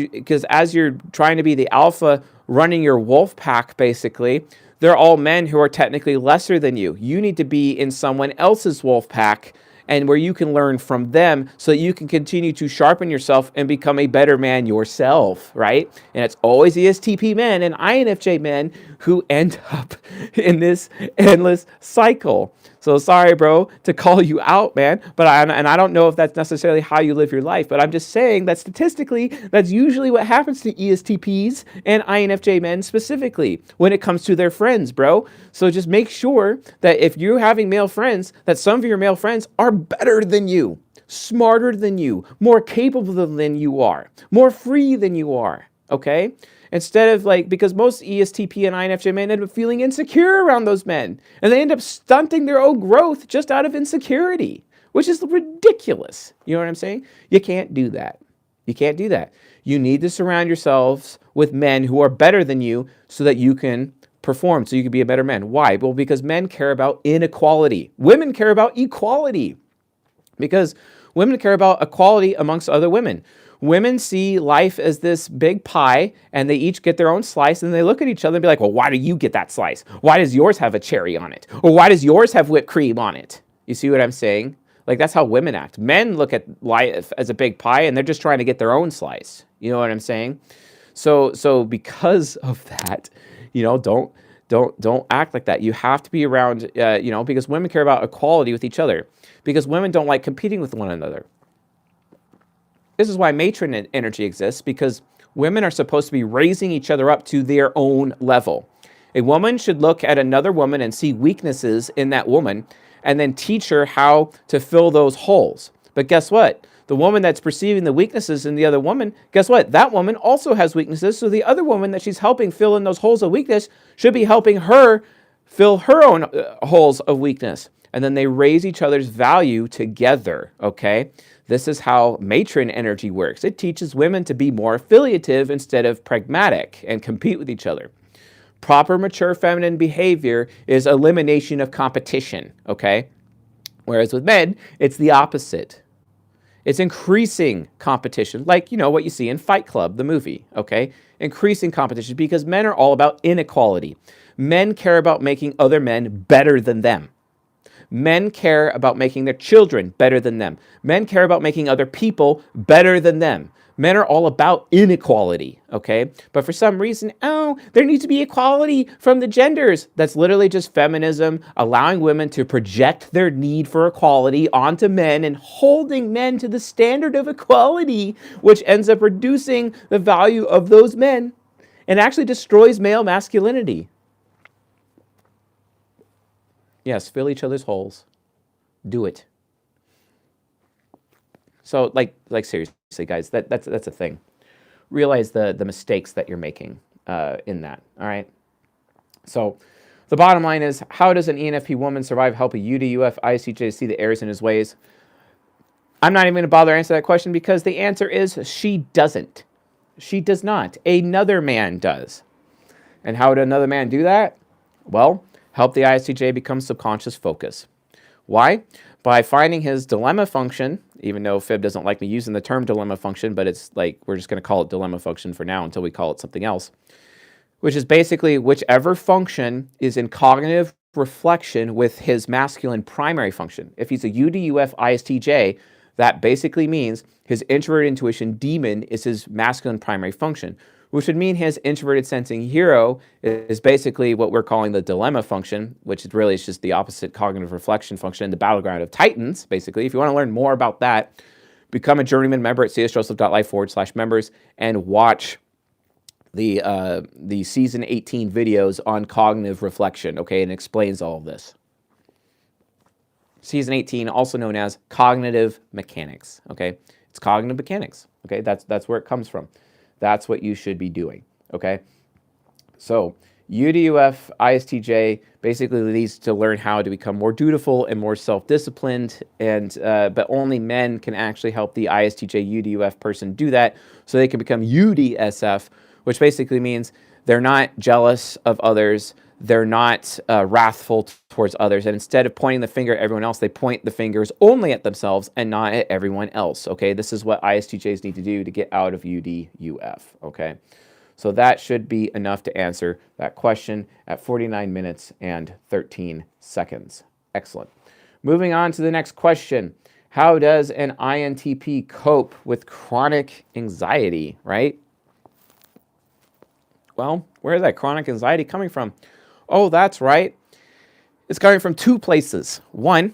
as you're trying to be the alpha running your wolf pack, basically, they're all men who are technically lesser than you. You need to be in someone else's wolf pack, and where you can learn from them so that you can continue to sharpen yourself and become a better man yourself, right? And it's always ESTP men and INFJ men who end up in this endless cycle. So sorry, bro, to call you out, man, but I don't know if that's necessarily how you live your life, but I'm just saying that statistically, that's usually what happens to ESTPs and INFJ men specifically when it comes to their friends, bro. So just make sure that if you're having male friends, that some of your male friends are better than you, smarter than you, more capable than you are, more free than you are, okay? Instead of because most ESTP and INFJ men end up feeling insecure around those men, and they end up stunting their own growth just out of insecurity, which is ridiculous. You know what I'm saying? You can't do that. You can't do that. You need to surround yourselves with men who are better than you so that you can perform, so you can be a better man. Why? Well, because men care about inequality. Women care about equality, because women care about equality amongst other women. Women see life as this big pie, and they each get their own slice, and they look at each other and be like, well, why do you get that slice? Why does yours have a cherry on it? Or why does yours have whipped cream on it? You see what I'm saying? That's how women act. Men look at life as a big pie, and they're just trying to get their own slice. You know what I'm saying? So because of that, don't act like that. You have to be around, because women care about equality with each other, because women don't like competing with one another. This is why matron energy exists, because women are supposed to be raising each other up to their own level. A woman should look at another woman and see weaknesses in that woman, and then teach her how to fill those holes. But guess what? The woman that's perceiving the weaknesses in the other woman, guess what? That woman also has weaknesses, so the other woman that she's helping fill in those holes of weakness should be helping her fill her own holes of weakness. And then they raise each other's value together, okay? This is how matron energy works. It teaches women to be more affiliative instead of pragmatic and compete with each other. Proper, mature feminine behavior is elimination of competition, okay? Whereas with men, it's the opposite. It's increasing competition, like, what you see in Fight Club, the movie, okay? Increasing competition, because men are all about inequality. Men care about making other men better than them. Men care about making their children better than them. Men care about making other people better than them. Men are all about inequality, okay? But for some reason, there needs to be equality from the genders. That's literally just feminism, allowing women to project their need for equality onto men and holding men to the standard of equality, which ends up reducing the value of those men and actually destroys male masculinity. Yes, fill each other's holes. Do it. So, seriously, guys, that's a thing. Realize the mistakes that you're making. in that. All right. So the bottom line is, how does an ENFP woman survive, help a UDUF ISTJ see the errors in his ways? I'm not even going to bother answer that question because the answer is she doesn't. She does not. Another man does. And how would another man do that? Well, help the ISTJ become subconscious focus. Why? By finding his dilemma function, even though Fib doesn't like me using the term dilemma function, but it's like we're just going to call it dilemma function for now until we call it something else, which is basically whichever function is in cognitive reflection with his masculine primary function. If he's a UDUF ISTJ, that basically means his introverted intuition demon is his masculine primary function, which would mean his introverted sensing hero is basically what we're calling the dilemma function, which is really just the opposite cognitive reflection function in the battleground of Titans, basically. If you want to learn more about that, become a journeyman member at csjoseph.life/members and watch the season 18 videos on cognitive reflection, okay, and explains all of this. Season 18, also known as cognitive mechanics, okay? It's cognitive mechanics, okay? That's where it comes from. That's what you should be doing, okay? So UDUF ISTJ basically leads to learn how to become more dutiful and more self-disciplined, and but only men can actually help the ISTJ UDUF person do that, so they can become UDSF, which basically means they're not jealous of others, they're not wrathful towards others, and instead of pointing the finger at everyone else, they point the fingers only at themselves and not at everyone else, okay? This is what ISTJs need to do to get out of UDUF, okay? So that should be enough to answer that question at 49 minutes and 13 seconds. Excellent. Moving on to the next question. How does an INTP cope with chronic anxiety, right? Well, where is that chronic anxiety coming from? Oh, that's right. It's coming from two places. One,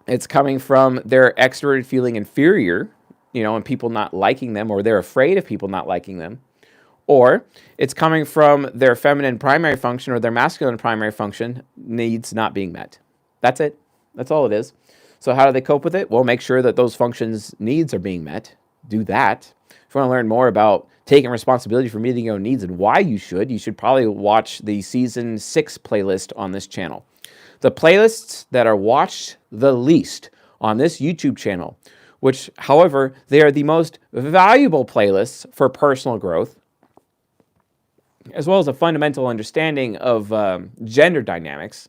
it's coming from their extroverted feeling inferior, and people not liking them, or they're afraid of people not liking them. Or it's coming from their feminine primary function or their masculine primary function needs not being met. That's it. That's all it is. So how do they cope with it? Well, make sure that those functions' needs are being met. Do that. If you want to learn more about taking responsibility for meeting your own needs and why you should probably watch the Season 6 playlist on this channel. The playlists that are watched the least on this YouTube channel, which, however, they are the most valuable playlists for personal growth, as well as a fundamental understanding of gender dynamics,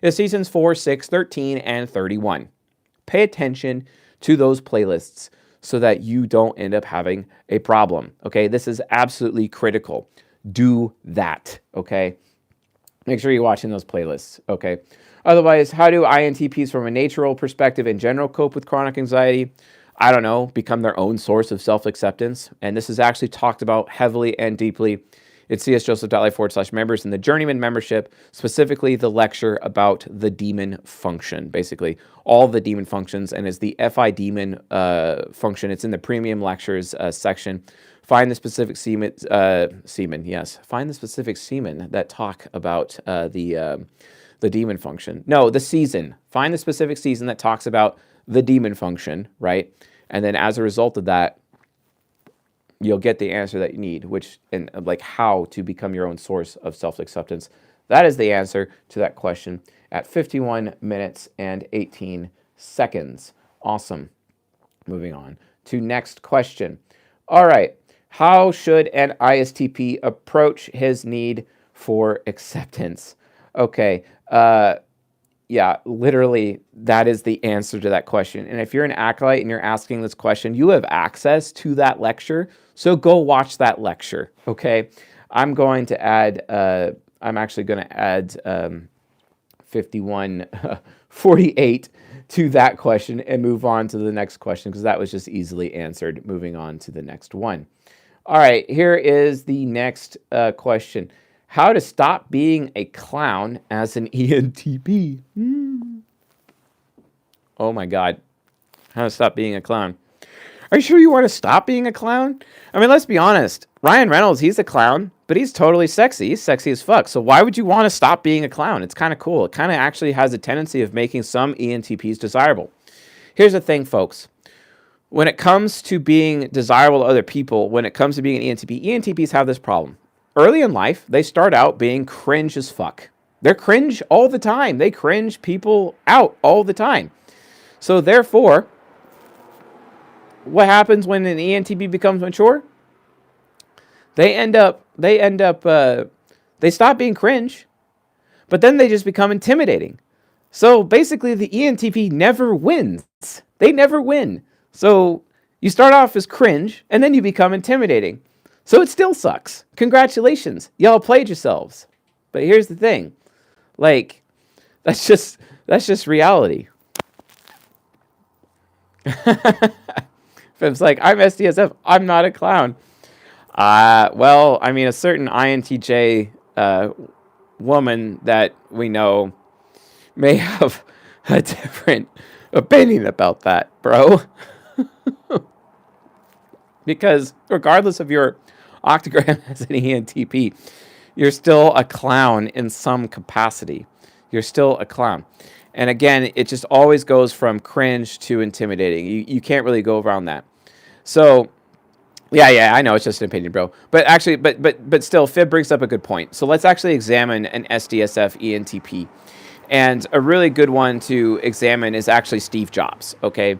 is Seasons 4, 6, 13, and 31. Pay attention to those playlists so that you don't end up having a problem, okay? This is absolutely critical. Do that, okay? Make sure you're watching those playlists, okay? Otherwise, how do INTPs from a natural perspective in general cope with chronic anxiety? I don't know, become their own source of self-acceptance. And this is actually talked about heavily and deeply. It's csjoseph.life/members in the Journeyman membership, specifically the lecture about the demon function, basically all the demon functions, and is the FI demon function. It's in the premium lectures section. Find the specific semen, yes. Find the specific semen that talk about the demon function. No, the season. Find the specific season that talks about the demon function, right? And then as a result of that, you'll get the answer that you need, and like how to become your own source of self-acceptance. That is the answer to that question at 51 minutes and 18 seconds. Awesome. Moving on to next question. All right. How should an ISTP approach his need for acceptance? Okay. Yeah, literally, that is the answer to that question. And if you're an Acolyte and you're asking this question, you have access to that lecture. So go watch that lecture, okay? I'm going to add, I'm actually going to add 5148 to that question and move on to the next question because that was just easily answered. Moving on to the next one. All right, here is the next question. How to stop being a clown as an ENTP. Oh my God. How to stop being a clown. Are you sure you want to stop being a clown? I mean, let's be honest. Ryan Reynolds, he's a clown, but he's totally sexy. He's sexy as fuck. So why would you want to stop being a clown? It's kind of cool. It kind of actually has a tendency of making some ENTPs desirable. Here's the thing, folks. When it comes to being desirable to other people, when it comes to being an ENTP, ENTPs have this problem. early in life, they start out being cringe as fuck. They're cringe all the time. They cringe people out all the time. So therefore, what happens when an ENTP becomes mature? They stop being cringe, but then they just become intimidating. So basically, the ENTP never wins. They never win. So you start off as cringe, and then you become intimidating. So it still sucks. Congratulations. Y'all played yourselves. But here's the thing. Like, that's just reality. It's like, I'm SDSF. I'm not a clown. Well, I mean, a certain INTJ woman that we know may have a different opinion about that, bro. Because regardless of your octagram as an ENTP, you're still a clown in some capacity. You're still a clown. And again, it just always goes from cringe to intimidating. You can't really go around that. So, yeah, I know it's just an opinion, bro. But actually, but still, Fib brings up a good point. So let's actually examine an SDSF ENTP. And a really good one to examine is actually Steve Jobs, okay?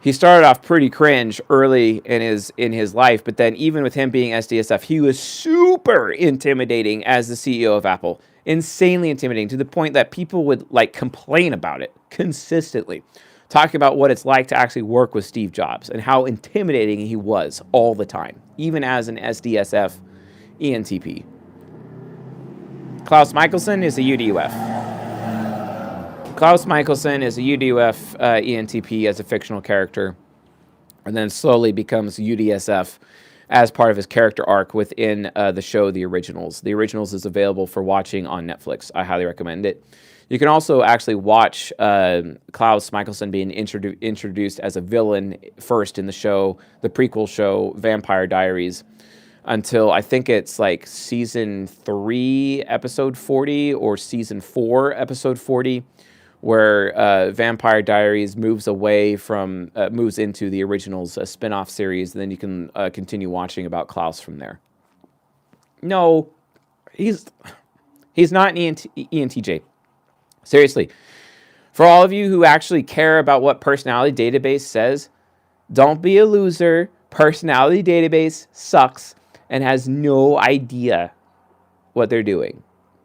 He started off pretty cringe early in his life, but then even with him being SDSF, he was super intimidating as the CEO of Apple. Insanely intimidating to the point that people would like complain about it consistently. Talking about what it's like to actually work with Steve Jobs and how intimidating he was all the time, even as an SDSF ENTP. Klaus Michelson is a UDUF. Klaus Michelson is a UDUF ENTP as a fictional character, and then slowly becomes UDSF as part of his character arc within the show The Originals. The Originals is available for watching on Netflix. I highly recommend it. You can also actually watch Klaus Michelson being introduced as a villain first in the show, the prequel show Vampire Diaries, until I think it's like season 3, episode 40, or season 4, episode 40, where Vampire Diaries moves into the Originals spin-off series, and then you can continue watching about Klaus from there. No, he's not an ENTJ. Seriously, for all of you who actually care about what Personality Database says, don't be a loser. Personality Database sucks and has no idea what they're doing.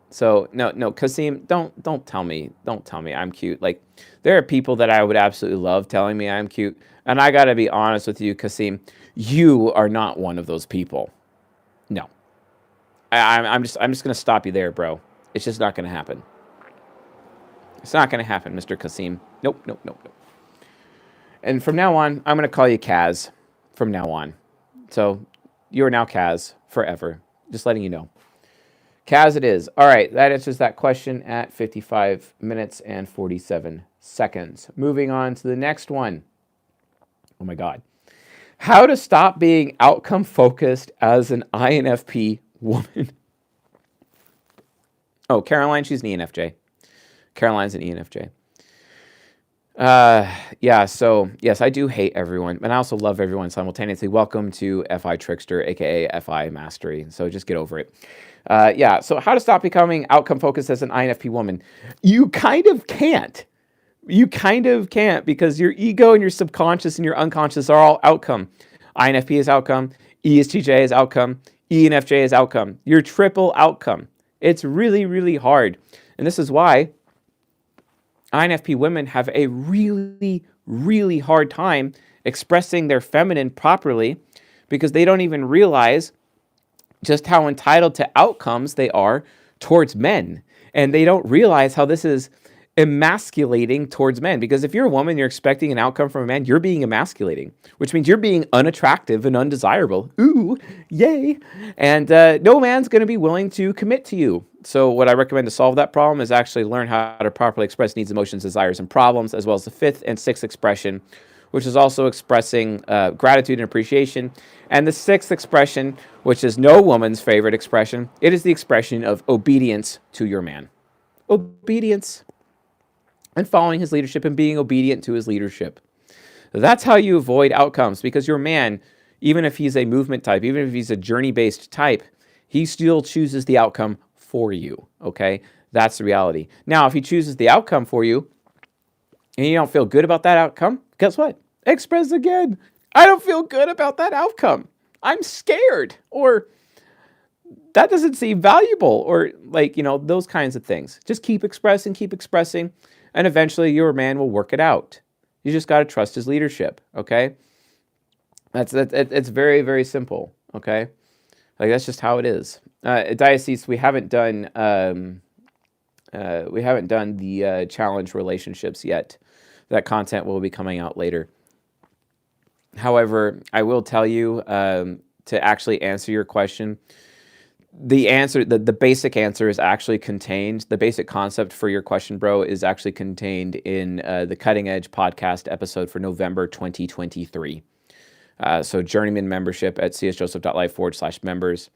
So no, Kasim, don't tell me I'm cute. Like, there are people that I would absolutely love telling me I'm cute, and I gotta be honest with you, Kasim, you are not one of those people. No, I'm just gonna stop you there, bro. It's just not gonna happen. It's not gonna happen, Mr. Kasim. Nope. And from now on, I'm gonna call you Kaz. From now on, so you are now Kaz forever. Just letting you know. Kaz it is. All right, that answers that question at 55 minutes and 47 seconds. Moving on to the next one. Oh my God. How to stop being outcome focused as an INFP woman. Oh, Caroline, she's an ENFJ. Caroline's an ENFJ. Yeah, so yes, I do hate everyone, and I also love everyone simultaneously. Welcome to FI Trickster, aka FI Mastery. So just get over it. Yeah, so how to stop becoming outcome focused as an INFP woman. You kind of can't. You kind of can't, because your ego and your subconscious and your unconscious are all outcome. INFP is outcome, ESTJ is outcome, ENFJ is outcome. You're triple outcome. It's really, really hard. And this is why INFP women have a really, really hard time expressing their feminine properly, because they don't even realize just how entitled to outcomes they are towards men. And they don't realize how this is emasculating towards men. Because if you're a woman, you're expecting an outcome from a man, you're being emasculating, which means you're being unattractive and undesirable. Ooh, yay. And no man's going to be willing to commit to you. So what I recommend to solve that problem is actually learn how to properly express needs, emotions, desires, and problems, as well as the 5th and 6th expression, which is also expressing gratitude and appreciation. And the 6th expression, which is no woman's favorite expression, it is the expression of obedience to your man. Obedience. And following his leadership and being obedient to his leadership. That's how you avoid outcomes, because your man, even if he's a movement type, even if he's a journey-based type, He still chooses the outcome for you, okay? That's the reality. Now, if he chooses the outcome for you and you don't feel good about that outcome, guess what? Express again. I don't feel good about that outcome. I'm scared, or that doesn't seem valuable, or like, those kinds of things. Just keep expressing, and eventually your man will work it out. You just got to trust his leadership, okay? It's very, very simple, okay? Like, that's just how it is. Diocese, we haven't done the challenge relationships yet. That content will be coming out later. However, I will tell you, to actually answer your question, the basic answer is actually contained. The basic concept for your question, bro, is actually contained in the Cutting Edge podcast episode for November 2023. So journeyman membership at csjoseph.life/members.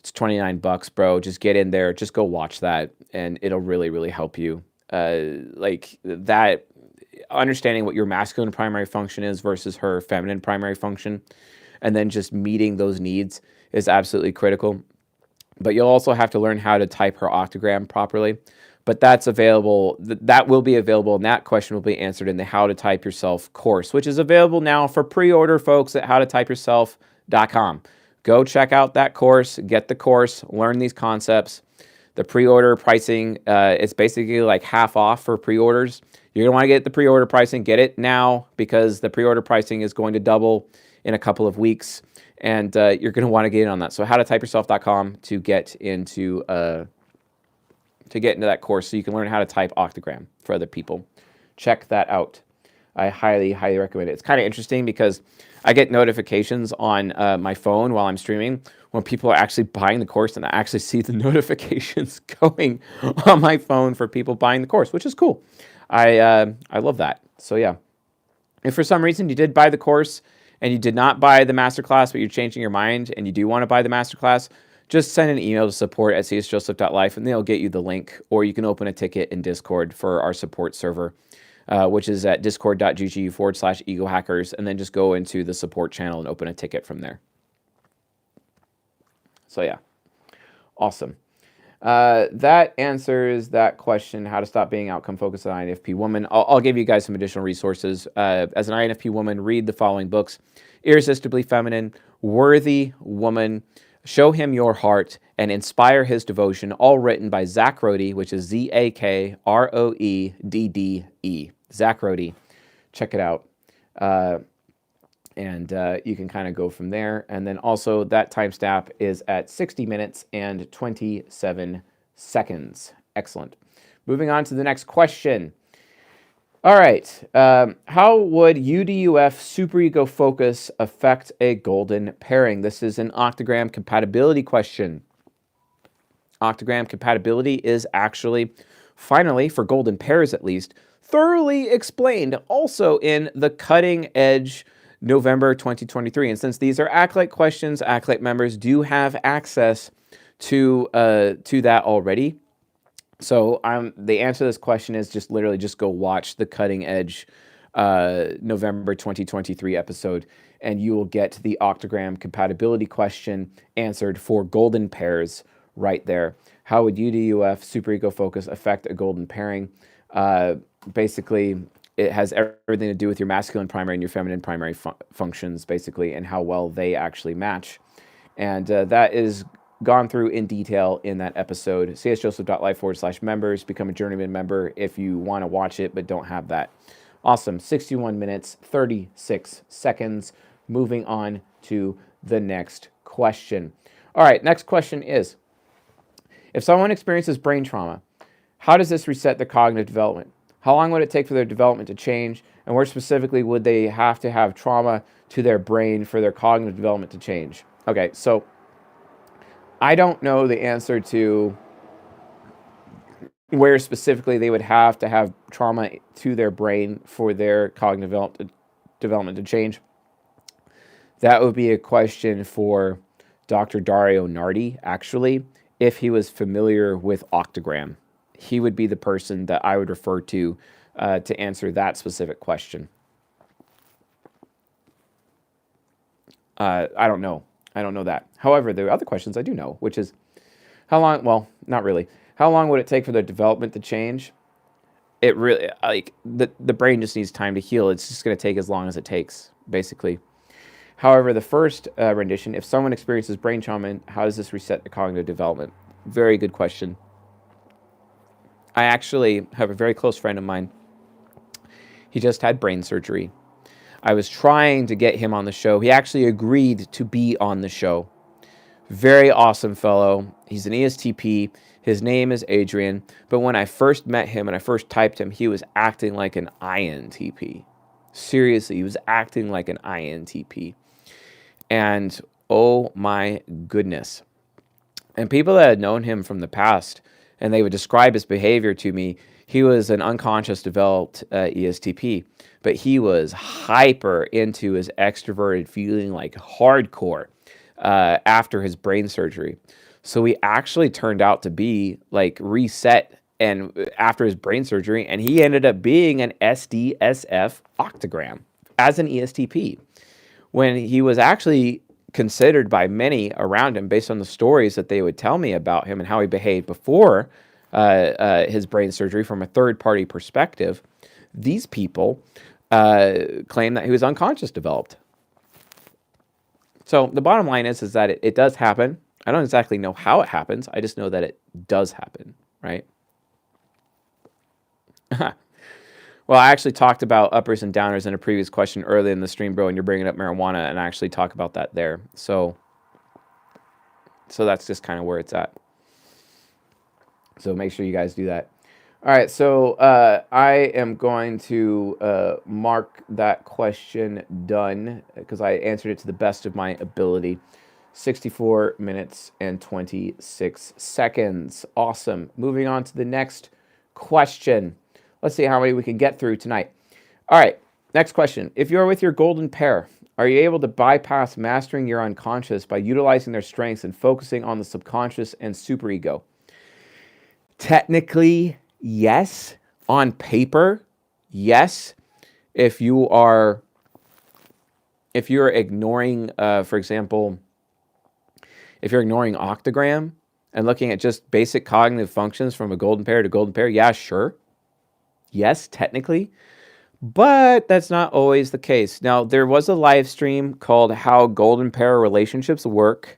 It's $29, bro. Just get in there. Just go watch that, and it'll really, really help you. Like that, understanding what your masculine primary function is versus her feminine primary function, and then just meeting those needs is absolutely critical. But you'll also have to learn how to type her octogram properly. But that's available. That will be available, and that question will be answered in the How to Type Yourself course, which is available now for pre-order, folks, at howtotypeyourself.com. Go check out that course, get the course, learn these concepts. The pre-order pricing, it's basically like half off for pre-orders. You're going to want to get the pre-order pricing. Get it now, because the pre-order pricing is going to double in a couple of weeks, and you're going to want to get in on that. So howtotypeyourself.com to get into that course, so you can learn how to type octogram for other people. Check that out. I highly, highly recommend it. It's kind of interesting because I get notifications on my phone while I'm streaming when people are actually buying the course, and I actually see the notifications going on my phone for people buying the course, which is cool. I love that. So yeah, if for some reason you did buy the course and you did not buy the masterclass, but you're changing your mind and you do want to buy the masterclass, just send an email to support@csjoseph.life and they'll get you the link, or you can open a ticket in Discord for our support server, which is at discord.gg/egohackers, and then just go into the support channel and open a ticket from there. So yeah, awesome. That answers that question, how to stop being outcome-focused as an INFP woman. I'll give you guys some additional resources. As an INFP woman, read the following books: Irresistibly Feminine, Worthy Woman, Show Him Your Heart, and Inspire His Devotion, all written by Zach Roede, which is ZAKROEDDE. Zach Roede. Check it out. And you can kind of go from there. And then also that timestamp is at 60 minutes and 27 seconds. Excellent. Moving on to the next question. All right. How would UDUF superego focus affect a golden pairing? This is an octogram compatibility question. Octogram compatibility is actually, finally, for golden pairs at least, thoroughly explained also in the Cutting Edge November 2023. And since these are Acolyte questions, Acolyte members do have access to that already. So the answer to this question is just literally just go watch the Cutting Edge November 2023 episode, and you will get the octogram compatibility question answered for golden pairs right there. How would UDUF superego focus affect a golden pairing? Basically, it has everything to do with your masculine primary and your feminine primary functions, basically, and how well they actually match. And that is gone through in detail in that episode. csjoseph.life/members. Become a journeyman member if you want to watch it but don't have that. Awesome. 61 minutes, 36 seconds. Moving on to the next question. All right, next question is, if someone experiences brain trauma, how does this reset their cognitive development? How long would it take for their development to change? And where specifically would they have to have trauma to their brain for their cognitive development to change? Okay, so I don't know the answer to where specifically they would have to have trauma to their brain for their cognitive development to change. That would be a question for Dr. Dario Nardi, actually, if he was familiar with octogram. He would be the person that I would refer to answer that specific question. I don't know. I don't know that. However, there are other questions I do know, which is how long, well, not really. How long would it take for the development to change? It really, like, the brain just needs time to heal. It's just going to take as long as it takes, basically. However, the first rendition, if someone experiences brain trauma, how does this reset the cognitive development? Very good question. I actually have a very close friend of mine. He just had brain surgery. I was trying to get him on the show. He actually agreed to be on the show. Very awesome fellow. He's an ESTP. His name is Adrian. But when I first met him and I first typed him, he was acting like an INTP. Seriously, he was acting like an INTP. And oh my goodness. And people that had known him from the past, and they would describe his behavior to me, he was an unconscious developed ESTP, but he was hyper into his extroverted feeling, like hardcore, after his brain surgery. So he actually turned out to be like reset and after his brain surgery, and he ended up being an SDSF octogram as an ESTP, when he was actually considered by many around him, based on the stories that they would tell me about him and how he behaved before his brain surgery from a third-party perspective. These people claim that he was unconscious developed. So the bottom line is that it does happen. I don't exactly know how it happens. I just know that it does happen, right? Well, I actually talked about uppers and downers in a previous question early in the stream, bro, and you're bringing up marijuana, and I actually talk about that there. So that's just kind of where it's at. So make sure you guys do that. All right, so I am going to mark that question done because I answered it to the best of my ability. 64 minutes and 26 seconds. Awesome. Moving on to the next question. Let's see how many we can get through tonight. All right, next question. If you're with your golden pair, are you able to bypass mastering your unconscious by utilizing their strengths and focusing on the subconscious and superego? Technically, yes. On paper, yes. If you're ignoring, for example, if you're ignoring octogram and looking at just basic cognitive functions from a golden pair to golden pair, yeah, sure. Yes, technically, but that's not always the case. Now, there was a live stream called How Golden Pair Relationships Work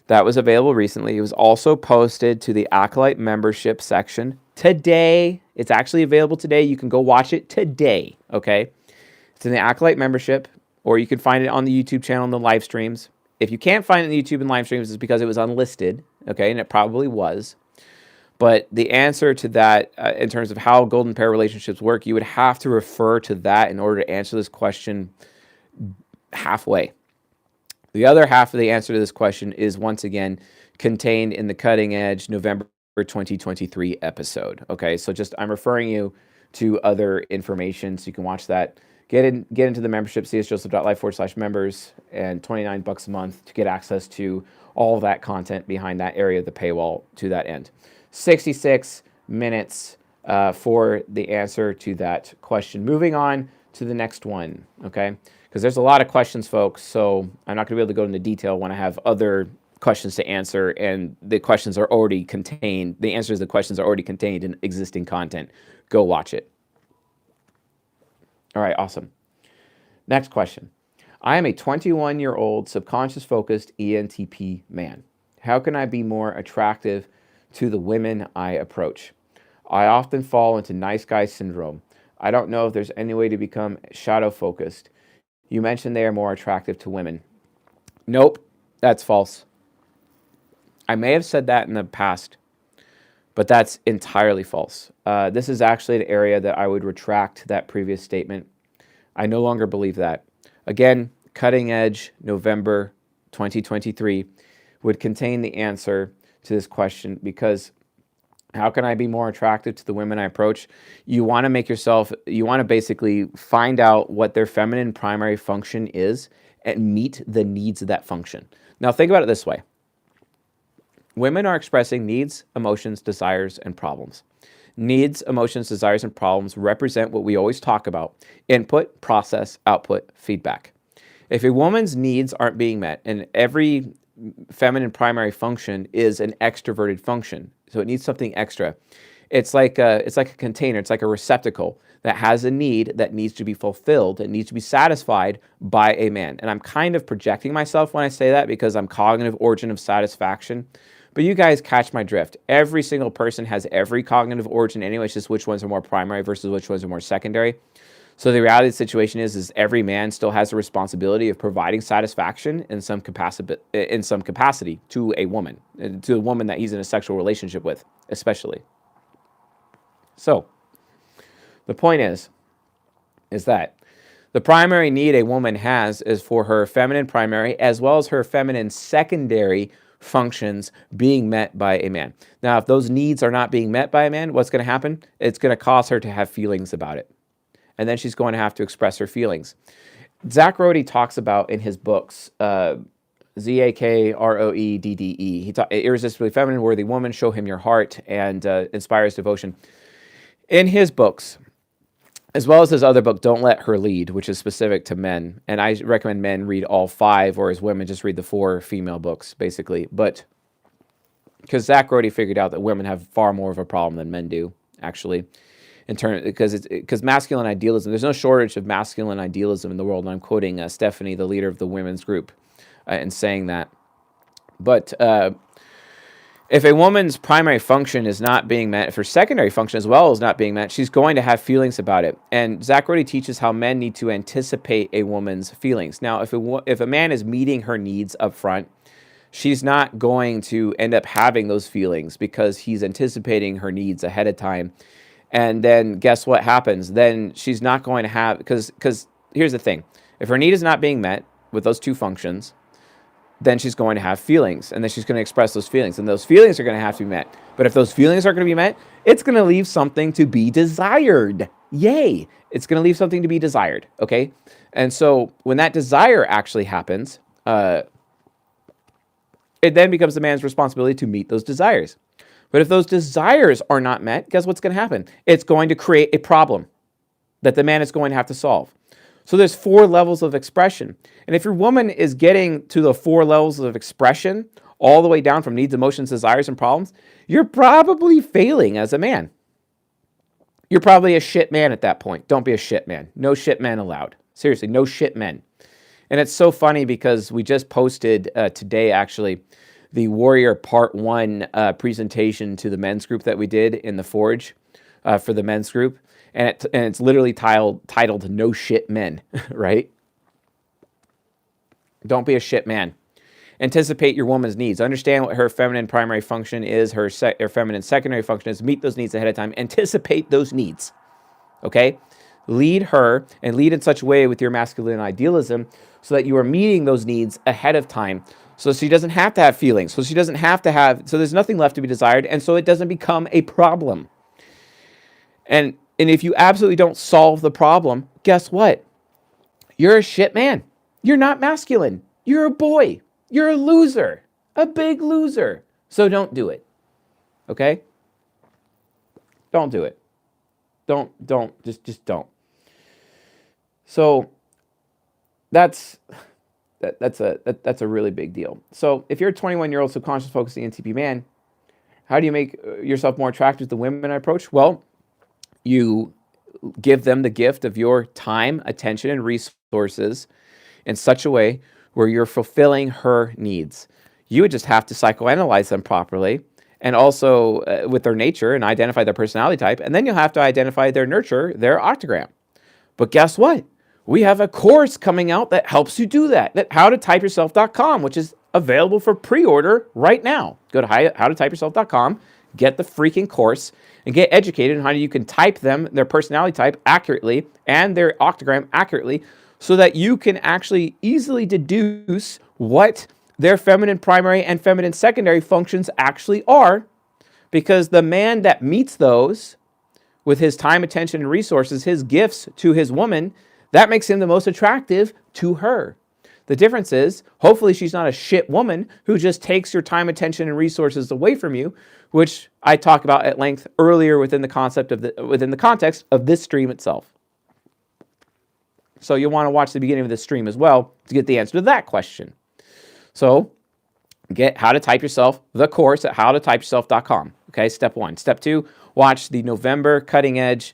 that was available recently. It was also posted to the Acolyte membership section today. It's actually available today. You can go watch it today, okay? It's in the Acolyte membership, or you can find it on the YouTube channel in the live streams. If you can't find it in the YouTube and live streams, it's because it was unlisted, okay, and it probably was. But the answer to that, in terms of how golden pair relationships work, you would have to refer to that in order to answer this question halfway. The other half of the answer to this question is, once again, contained in the Cutting Edge November 2023 episode. Okay, so just I'm referring you to other information so you can watch that. Get into the membership, csjoseph.life/members, and $29 a month to get access to all of that content behind that area of the paywall to that end. 66 minutes for the answer to that question. Moving on to the next one, okay? Because there's a lot of questions, folks, so I'm not going to be able to go into detail when I have other questions to answer, and the questions are already contained. The answers to the questions are already contained in existing content. Go watch it. All right, awesome. Next question. I am a 21-year-old subconscious-focused ENTP man. How can I be more attractive to the women I approach? I often fall into nice guy syndrome. I don't know if there's any way to become shadow focused. You mentioned they are more attractive to women. Nope, that's false. I may have said that in the past, but that's entirely false. This is actually an area that I would retract that previous statement. I no longer believe that. Again, Cutting Edge, November 2023, would contain the answer to this question, because how can I be more attractive to the women I approach? You want to basically find out what their feminine primary function is and meet the needs of that function. Now think about it this way. Women are expressing needs, emotions, desires, and problems. Needs, emotions, desires, and problems represent what we always talk about: input, process, output, feedback. If a woman's needs aren't being met, and every feminine primary function is an extroverted function, so it needs something extra. It's like a container. It's like a receptacle that has a need that needs to be fulfilled. It needs to be satisfied by a man. And I'm kind of projecting myself when I say that because I'm cognitive origin of satisfaction. But you guys catch my drift. Every single person has every cognitive origin anyway. It's just which ones are more primary versus which ones are more secondary. So the reality of the situation is every man still has the responsibility of providing satisfaction in some capacity to a woman that he's in a sexual relationship with, especially. So the point is that the primary need a woman has is for her feminine primary as well as her feminine secondary functions being met by a man. Now, if those needs are not being met by a man, what's going to happen? It's going to cause her to have feelings about it. And then she's going to have to express her feelings. Zach Rody talks about in his books, Zakroedde, Irresistibly Feminine, Worthy Woman, Show Him Your Heart, and Inspires Devotion. In his books, as well as his other book, Don't Let Her Lead, which is specific to men. And I recommend men read all 5, or as women, just read the 4 female books, basically. But because Zach Rody figured out that women have far more of a problem than men do, actually. Because masculine idealism, there's no shortage of masculine idealism in the world. And I'm quoting Stephanie, the leader of the women's group, in saying that. But if a woman's primary function is not being met, if her secondary function as well is not being met, she's going to have feelings about it. And Zach Rody teaches how men need to anticipate a woman's feelings. Now, if a man is meeting her needs up front, she's not going to end up having those feelings because he's anticipating her needs ahead of time. And then guess what happens? Then she's not going to have, because here's the thing. If her need is not being met with those 2 functions, then she's going to have feelings. And then she's going to express those feelings. And those feelings are going to have to be met. But if those feelings are going to be met, it's going to leave something to be desired. Yay! It's going to leave something to be desired, okay? And so when that desire actually happens, it then becomes the man's responsibility to meet those desires. But if those desires are not met, guess what's going to happen? It's going to create a problem that the man is going to have to solve. So there's 4 levels of expression. And if your woman is getting to the 4 levels of expression, all the way down from needs, emotions, desires, and problems, you're probably failing as a man. You're probably a shit man at that point. Don't be a shit man. No shit men allowed. Seriously, no shit men. And it's so funny because we just posted today, actually, the Warrior Part 1 presentation to the men's group that we did in the Forge for the men's group. And it's literally titled No Shit Men, right? Don't be a shit man. Anticipate your woman's needs. Understand what her feminine primary function is, her feminine secondary function is. Meet those needs ahead of time. Anticipate those needs, okay? Lead her and lead in such a way with your masculine idealism so that you are meeting those needs ahead of time. So she doesn't have to have feelings. So there's nothing left to be desired. And so it doesn't become a problem. And if you absolutely don't solve the problem, guess what? You're a shit man. You're not masculine. You're a boy. You're a loser. A big loser. So don't do it. Okay? Don't do it. Just don't. So that's a really big deal. So if you're a 21-year-old subconscious focusing NTP man, how do you make yourself more attractive to the women I approach? Well, you give them the gift of your time, attention, and resources in such a way where you're fulfilling her needs. You would just have to psychoanalyze them properly and also with their nature and identify their personality type. And then you'll have to identify their nurture, their octogram. But guess what? We have a course coming out that helps you do that at howtotypeyourself.com, which is available for pre-order right now. Go to howtotypeyourself.com, get the freaking course, and get educated on how you can type them, their personality type accurately and their octogram accurately so that you can actually easily deduce what their feminine primary and feminine secondary functions actually are, because the man that meets those with his time, attention, and resources, his gifts to his woman, that makes him the most attractive to her. The difference is, hopefully she's not a shit woman who just takes your time, attention, and resources away from you, which I talk about at length earlier within the context of this stream itself. So you'll want to watch the beginning of the stream as well to get the answer to that question. So get How to Type Yourself, the course at howtotypeyourself.com. Okay, step 1. Step 2, watch the November Cutting Edge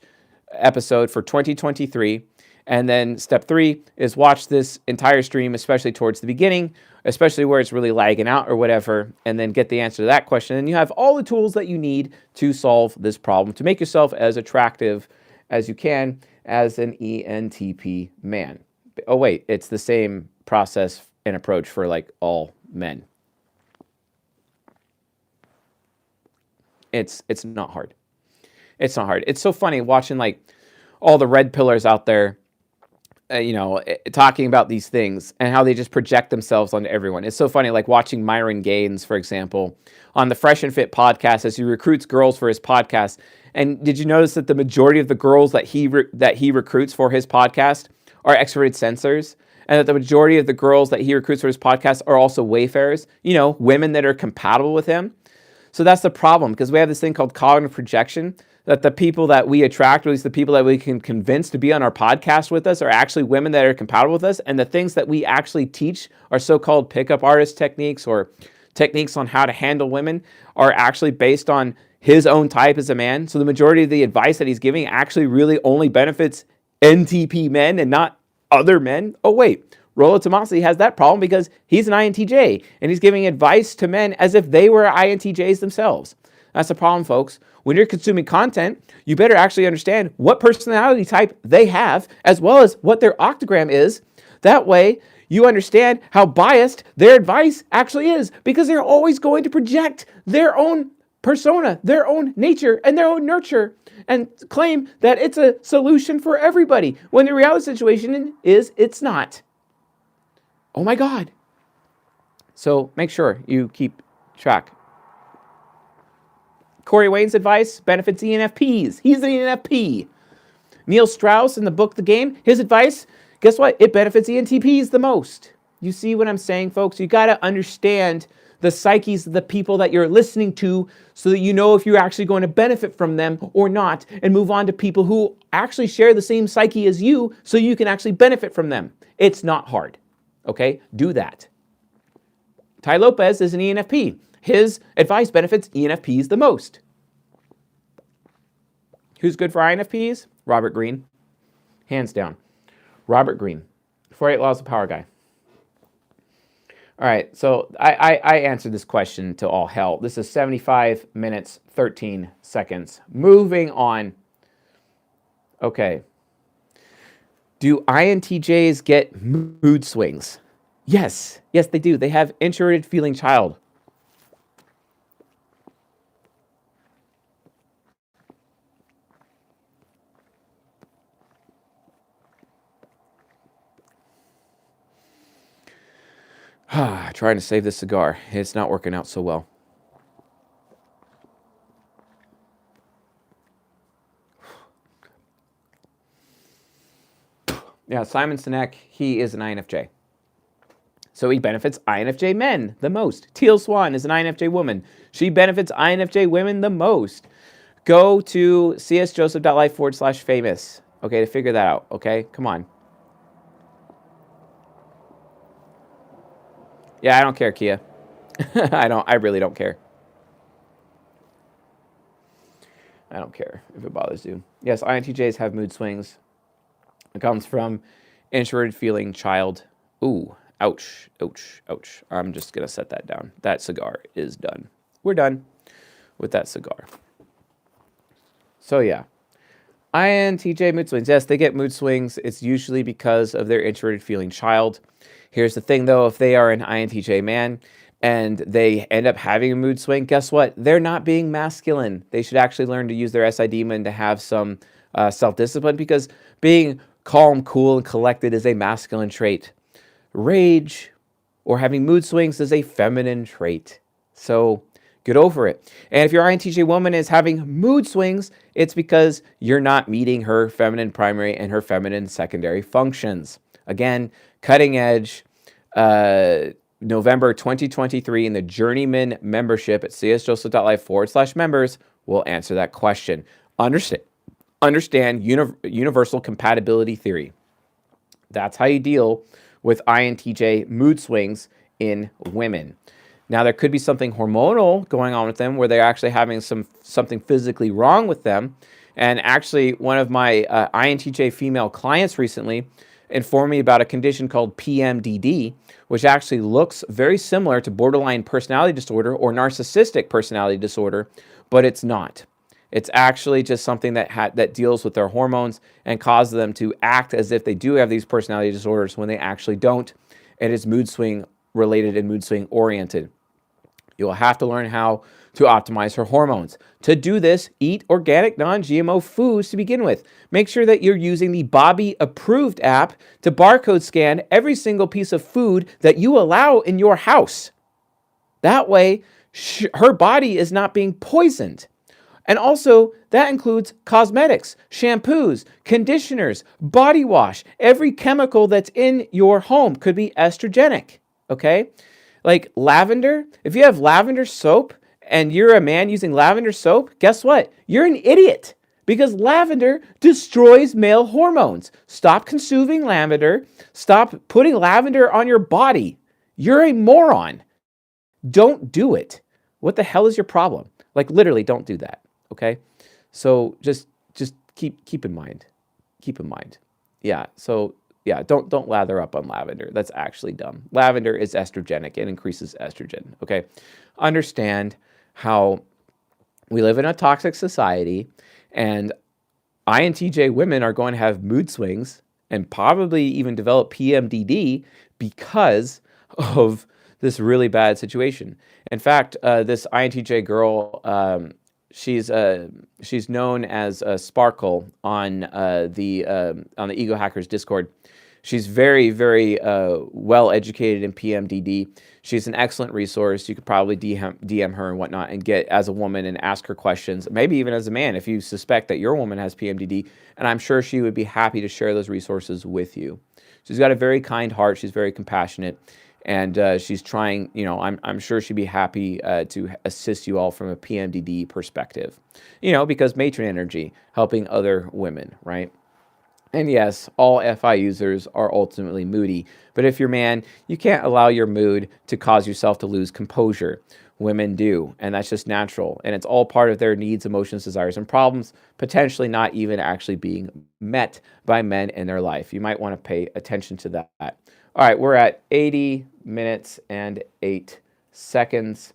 episode for 2023. And then step 3 is watch this entire stream, especially towards the beginning, especially where it's really lagging out or whatever, and then get the answer to that question. And you have all the tools that you need to solve this problem, to make yourself as attractive as you can as an ENTP man. Oh, wait, it's the same process and approach for like all men. It's not hard. It's not hard. It's so funny watching like all the red pillars out there, talking about these things and how they just project themselves onto everyone. It's so funny, like watching Myron Gaines, for example, on the Fresh and Fit podcast as he recruits girls for his podcast. And did you notice that the majority of the girls that he recruits for his podcast are extroverted sensors? And that the majority of the girls that he recruits for his podcast are also wayfarers, women that are compatible with him. So that's the problem, because we have this thing called cognitive projection, that the people that we attract, or at least the people that we can convince to be on our podcast with us, are actually women that are compatible with us. And the things that we actually teach are so-called pickup artist techniques or techniques on how to handle women are actually based on his own type as a man. So the majority of the advice that he's giving actually really only benefits NTP men and not other men. Oh, wait. Rollo Tomasi has that problem because he's an INTJ, and he's giving advice to men as if they were INTJs themselves. That's the problem, folks. When you're consuming content, you better actually understand what personality type they have, as well as what their octagram is. That way, you understand how biased their advice actually is, because they're always going to project their own persona, their own nature, and their own nurture, and claim that it's a solution for everybody, when the reality situation is it's not. Oh my God. So make sure you keep track. Corey Wayne's advice benefits ENFPs. He's an ENFP. Neil Strauss in the book The Game, his advice, guess what? It benefits ENTPs the most. You see what I'm saying, folks? You got to understand the psyches of the people that you're listening to so that you know if you're actually going to benefit from them or not, and move on to people who actually share the same psyche as you so you can actually benefit from them. It's not hard. Okay, do that. Ty Lopez is an ENFP. His advice benefits ENFPs the most. Who's good for INFPs? Robert Greene. Hands down. Robert Greene. 48 Laws of Power guy. All right, so I answered this question to all hell. This is 75 minutes, 13 seconds. Moving on. Okay. Do INTJs get mood swings? Yes. Yes, they do. They have introverted feeling child. Trying to save this cigar. It's not working out so well. Yeah, Simon Sinek, he is an INFJ. So he benefits INFJ men the most. Teal Swan is an INFJ woman. She benefits INFJ women the most. Go to csjoseph.life/famous, okay, to figure that out, okay? Come on. Yeah, I don't care, Kia. I really don't care. I don't care if it bothers you. Yes, INTJs have mood swings. It comes from introverted feeling child. Ooh, ouch, ouch, ouch. I'm just going to set that down. That cigar is done. We're done with that cigar. So yeah, INTJ mood swings. Yes, they get mood swings. It's usually because of their introverted feeling child. Here's the thing, though. If they are an INTJ man and they end up having a mood swing, guess what? They're not being masculine. They should actually learn to use their SI demon to have some self-discipline, because being calm, cool, and collected is a masculine trait. Rage or having mood swings is a feminine trait. So get over it. And if your INTJ woman is having mood swings, it's because you're not meeting her feminine primary and her feminine secondary functions. Again, Cutting Edge, November 2023 in the Journeyman membership at csjoseph.life/members will answer that question. Understand universal compatibility theory. That's how you deal with INTJ mood swings in women. Now, there could be something hormonal going on with them where they're actually having something physically wrong with them. And actually, one of my INTJ female clients recently informed me about a condition called PMDD, which actually looks very similar to borderline personality disorder or narcissistic personality disorder, but it's not. It's actually just something that deals with their hormones and causes them to act as if they do have these personality disorders when they actually don't. It is mood swing related and mood swing oriented. You will have to learn how to optimize her hormones. To do this, eat organic, non-GMO foods to begin with. Make sure that you're using the Bobby approved app to barcode scan every single piece of food that you allow in your house. That way, her body is not being poisoned. And also, that includes cosmetics, shampoos, conditioners, body wash. Every chemical that's in your home could be estrogenic, okay? Like lavender, if you have lavender soap and you're a man using lavender soap, guess what? You're an idiot because lavender destroys male hormones. Stop consuming lavender. Stop putting lavender on your body. You're a moron. Don't do it. What the hell is your problem? Like literally don't do that, okay? So just keep in mind. Keep in mind. Yeah, so yeah, don't lather up on lavender. That's actually dumb. Lavender is estrogenic. It increases estrogen, okay? Understand how we live in a toxic society and INTJ women are going to have mood swings and probably even develop PMDD because of this really bad situation. In fact, this INTJ girl, she's known as Sparkle on the Ego Hackers Discord. She's very, very well educated in PMDD. She's an excellent resource. You could probably DM her and whatnot and get as a woman and ask her questions, maybe even as a man if you suspect that your woman has PMDD. And I'm sure she would be happy to share those resources with you. She's got a very kind heart. She's very compassionate. And she's trying, I'm sure she'd be happy to assist you all from a PMDD perspective. Because matron energy, helping other women, right? And yes, all FI users are ultimately moody. But if you're man, you can't allow your mood to cause yourself to lose composure. Women do, and that's just natural. And it's all part of their needs, emotions, desires, and problems, potentially not even actually being met by men in their life. You might want to pay attention to that. All right, we're at 80 minutes and 8 seconds,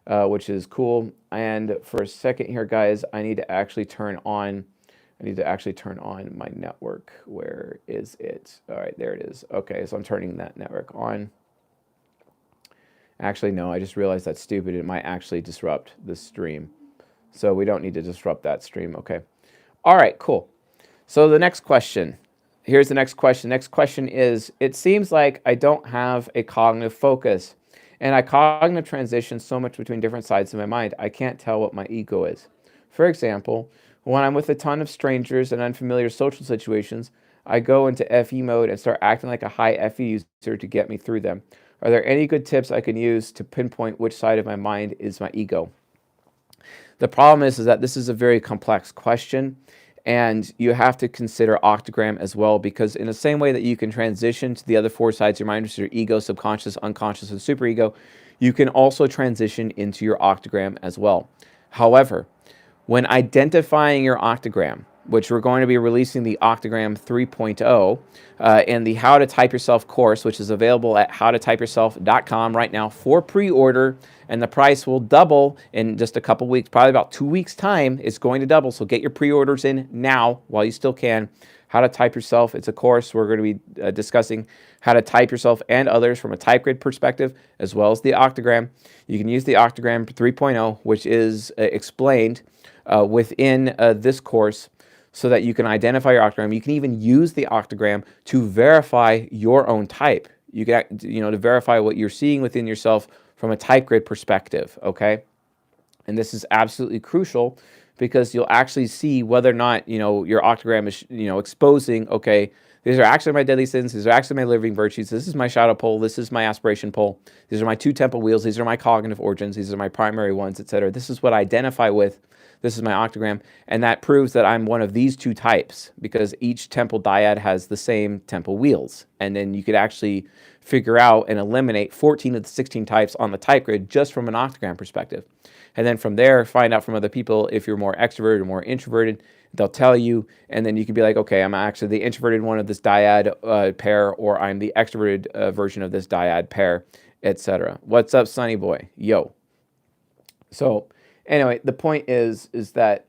which is cool. And for a second here, guys, I need to actually turn on my network. Where is it? All right, there it is. Okay, so I'm turning that network on. Actually, no, I just realized that's stupid. It might actually disrupt the stream. So we don't need to disrupt that stream. Okay. All right, cool. So the next question. Here's the next question. Next question is, it seems like I don't have a cognitive focus and I cognitive transition so much between different sides of my mind, I can't tell what my ego is. For example, when I'm with a ton of strangers and unfamiliar social situations, I go into FE mode and start acting like a high FE user to get me through them. Are there any good tips I can use to pinpoint which side of my mind is my ego? The problem is that this is a very complex question, and you have to consider octagram as well, because in the same way that you can transition to the other four sides of your mind, which are your ego, subconscious, unconscious, and superego, you can also transition into your octagram as well. However, when identifying your octagram, which we're going to be releasing the Octagram 3.0 and the How to Type Yourself course, which is available at howtotypeyourself.com right now for pre-order, and the price will double in just a couple weeks, probably about 2 weeks' time. It's going to double, so get your pre-orders in now while you still can. How to Type Yourself, it's a course. We're going to be discussing how to type yourself and others from a type grid perspective, as well as the Octagram. You can use the Octagram 3.0, which is explained within this course, so that you can identify your octagram. You can even use the octagram to verify your own type. You can, to verify what you're seeing within yourself from a type grid perspective, okay? And this is absolutely crucial because you'll actually see whether or not, your octagram is, exposing, okay, These are actually my deadly sins. These are actually my living virtues. This is my shadow pole. This is my aspiration pole. These are my 2 temple wheels. These are my cognitive origins. These are my primary ones, etc. This is what I identify with. This is my octagram. And that proves that I'm one of these 2 types, because each temple dyad has the same temple wheels. And then you could actually figure out and eliminate 14 of the 16 types on the type grid just from an octagram perspective. And then from there, find out from other people if you're more extroverted or more introverted. They'll tell you, and then you can be like, okay, I'm actually the introverted one of this dyad pair, or I'm the extroverted version of this dyad pair, etc. What's up, Sonny boy? Yo. So anyway, the point is that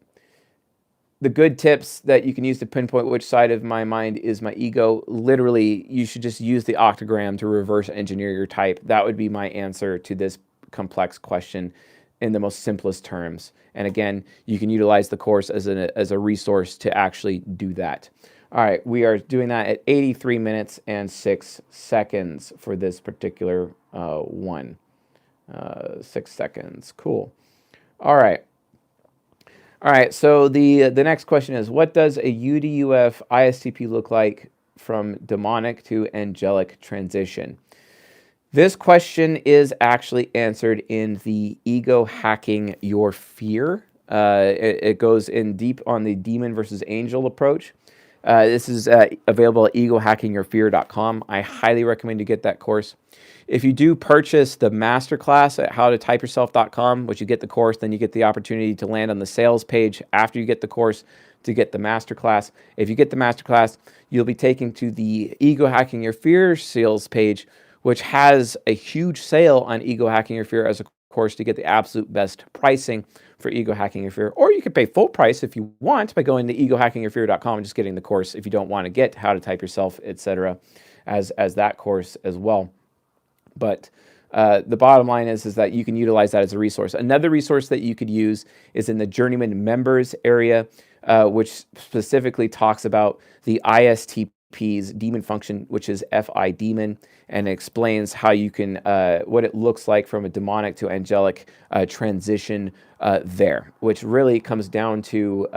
the good tips that you can use to pinpoint which side of my mind is my ego, literally, you should just use the octagram to reverse engineer your type. That would be my answer to this complex question in the most simplest terms. And again, you can utilize the course as a resource to actually do that. All right, we are doing that at 83 minutes and 6 seconds for this particular one. 6 seconds, cool. All right. All right, so the next question is, what does a UDUF ISTP look like from demonic to angelic transition? This question is actually answered in the Ego Hacking Your Fear. It goes in deep on the demon versus angel approach. This is available at egohackingyourfear.com. I highly recommend you get that course. If you do purchase the masterclass at howtotypeyourself.com, which you get the course, then you get the opportunity to land on the sales page after you get the course to get the masterclass. If you get the masterclass, you'll be taken to the Ego Hacking Your Fear sales page, which has a huge sale on Ego Hacking Your Fear as a course to get the absolute best pricing for Ego Hacking Your Fear. Or you could pay full price if you want by going to egohackingyourfear.com and just getting the course if you don't want to get How to Type Yourself, etc. as that course as well. But the bottom line is that you can utilize that as a resource. Another resource that you could use is in the Journeyman members area, which specifically talks about the ISTP's demon function, which is FI demon, and explains how you can, what it looks like from a demonic to angelic transition there, which really comes down to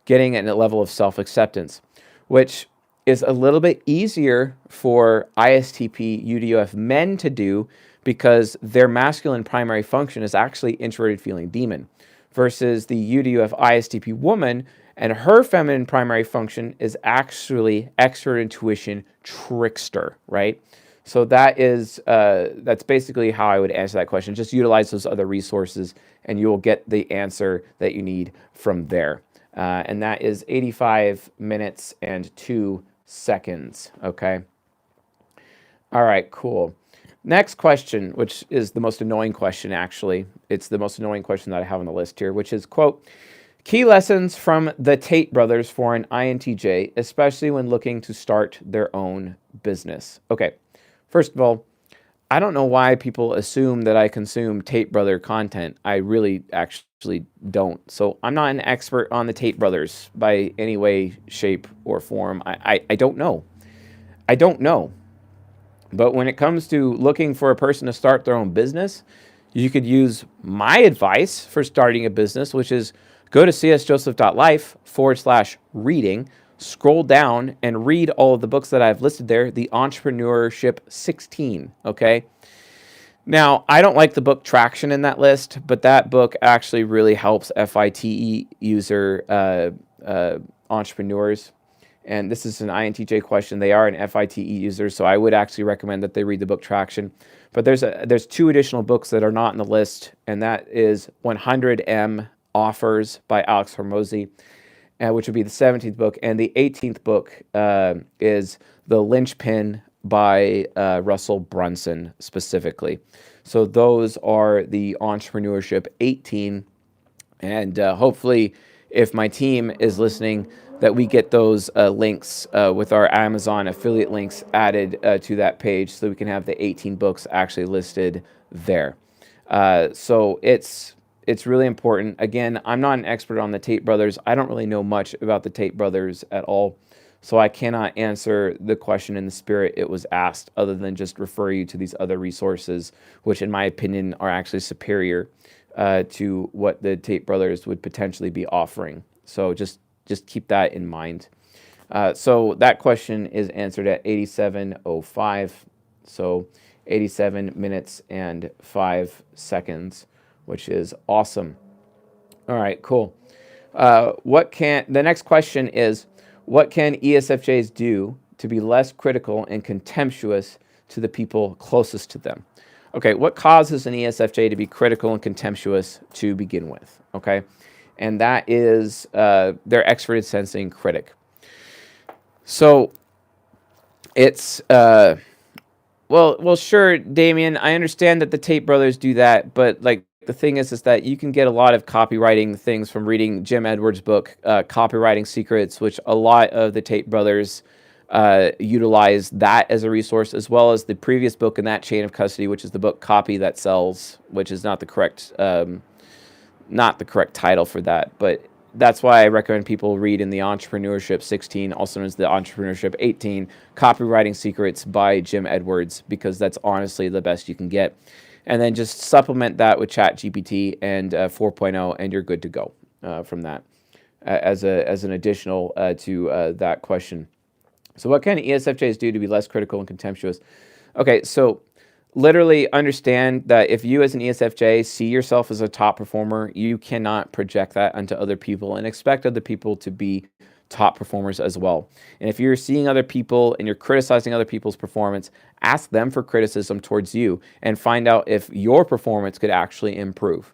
getting at a level of self-acceptance, which is a little bit easier for ISTP UDOF men to do because their masculine primary function is actually introverted feeling demon, versus the UDOF ISTP woman, and her feminine primary function is actually extrovert intuition trickster, right? So that is that's basically how I would answer that question. Just utilize those other resources and you will get the answer that you need from there. And that is 85 minutes and 2 seconds, okay? All right, cool. Next question, which is the most annoying question, actually. It's the most annoying question that I have on the list here, which is, quote, key lessons from the Tate brothers for an INTJ, especially when looking to start their own business. Okay, first of all, I don't know why people assume that I consume Tate brother content. I really actually don't. So I'm not an expert on the Tate brothers by any way, shape, or form. I don't know. I don't know. But when it comes to looking for a person to start their own business, you could use my advice for starting a business, which is go to csjoseph.life/reading, scroll down and read all of the books that I've listed there, the Entrepreneurship 16, okay? Now, I don't like the book Traction in that list, but that book actually really helps FITE user entrepreneurs. And this is an INTJ question. They are an FITE user, so I would actually recommend that they read the book Traction. But there's 2 additional books that are not in the list, and that is 100M Offers by Alex Hormozy, which would be the 17th book, and the 18th book is The Linchpin by Russell Brunson specifically. So those are the Entrepreneurship 18, and hopefully if my team is listening, that we get those links with our Amazon affiliate links added to that page so we can have the 18 books actually listed there. So it's really important. Again, I'm not an expert on the Tate brothers. I don't really know much about the Tate brothers at all. So I cannot answer the question in the spirit it was asked other than just refer you to these other resources, which in my opinion are actually superior to what the Tate brothers would potentially be offering. So just keep that in mind. So that question is answered at 87:05. So 87 minutes and 5 seconds, which is awesome. All right, cool. The next question is, what can ESFJs do to be less critical and contemptuous to the people closest to them? Okay, what causes an ESFJ to be critical and contemptuous to begin with? Okay, and that is their extroverted sensing critic. So it's well, sure, Damien. I understand that the Tate brothers do that, but like the thing is that you can get a lot of copywriting things from reading Jim Edwards' book, Copywriting Secrets, which a lot of the Tate brothers utilize that as a resource, as well as the previous book in that chain of custody, which is the book Copy That Sells, which is not the correct title for that, but that's why I recommend people read in the Entrepreneurship 16, also known as the Entrepreneurship 18, Copywriting Secrets by Jim Edwards, because that's honestly the best you can get. And then just supplement that with ChatGPT and 4.0, and you're good to go from that as an additional to that question. So what can ESFJs do to be less critical and contemptuous? Okay, so literally understand that if you as an ESFJ see yourself as a top performer, you cannot project that onto other people and expect other people to be top performers as well. And if you're seeing other people and you're criticizing other people's performance, ask them for criticism towards you and find out if your performance could actually improve.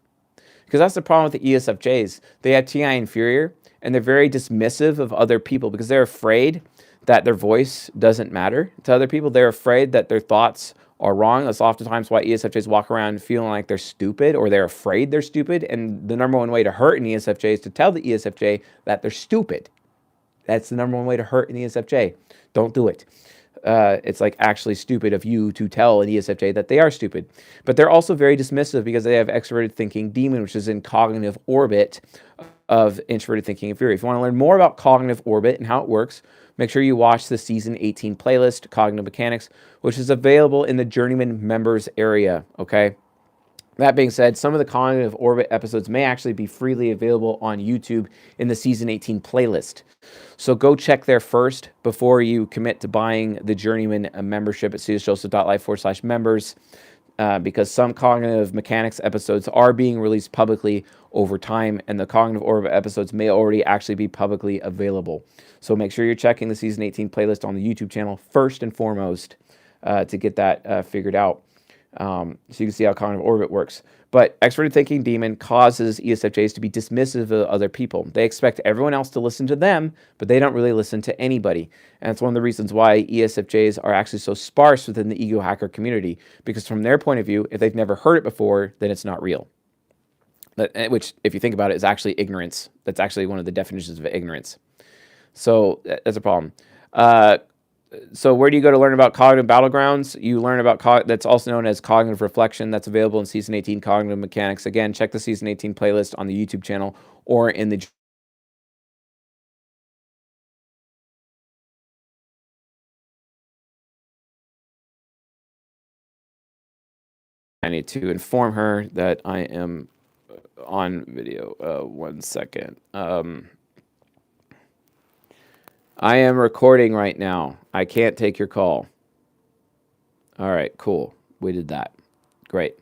Because that's the problem with the ESFJs. They have TI inferior and they're very dismissive of other people because they're afraid that their voice doesn't matter to other people. They're afraid that their thoughts are wrong. That's oftentimes why ESFJs walk around feeling like they're stupid or they're afraid they're stupid. And the number one way to hurt an ESFJ is to tell the ESFJ that they're stupid. That's the number one way to hurt an ESFJ. Don't do it. It's like actually stupid of you to tell an ESFJ that they are stupid. But they're also very dismissive because they have extroverted thinking demon, which is in cognitive orbit of introverted thinking inferior. If you want to learn more about cognitive orbit and how it works, make sure you watch the season 18 playlist, Cognitive Mechanics, which is available in the Journeyman members area, okay? That being said, some of the Cognitive Orbit episodes may actually be freely available on YouTube in the season 18 playlist. So go check there first before you commit to buying the Journeyman membership at cjoseph.life/members. Because some Cognitive Mechanics episodes are being released publicly over time, and the Cognitive Orbit episodes may already actually be publicly available. So make sure you're checking the Season 18 playlist on the YouTube channel first and foremost to get that figured out. So you can see how Cognitive Orbit works. But extroverted thinking demon causes ESFJs to be dismissive of other people. They expect everyone else to listen to them, but they don't really listen to anybody. And it's one of the reasons why ESFJs are actually so sparse within the ego hacker community. Because from their point of view, if they've never heard it before, then it's not real. Which, if you think about it, is actually ignorance. That's actually one of the definitions of ignorance. So that's a problem. So where do you go to learn about cognitive battlegrounds? You learn about that's also known as cognitive reflection. That's available in Season 18 Cognitive Mechanics. Again, check the Season 18 playlist on the YouTube channel or in the... I need to inform her that I am on video. 1 second. I am recording right now. I can't take your call. All right, cool. We did that. Great.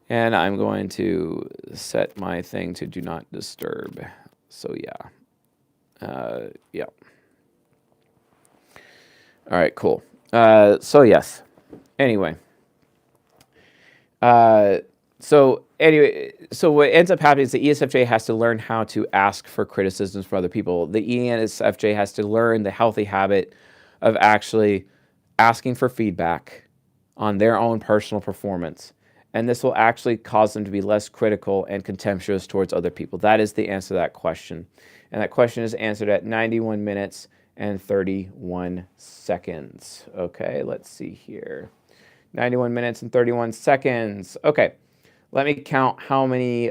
And I'm going to set my thing to do not disturb. So yeah. Yeah. All right, cool. So yes. Anyway. So what ends up happening is the ESFJ has to learn how to ask for criticisms from other people. The ENSFJ has to learn the healthy habit of actually asking for feedback on their own personal performance. And this will actually cause them to be less critical and contemptuous towards other people. That is the answer to that question. And that question is answered at 91 minutes and 31 seconds. Okay, let's see here. 91 minutes and 31 seconds. Okay, let me count how many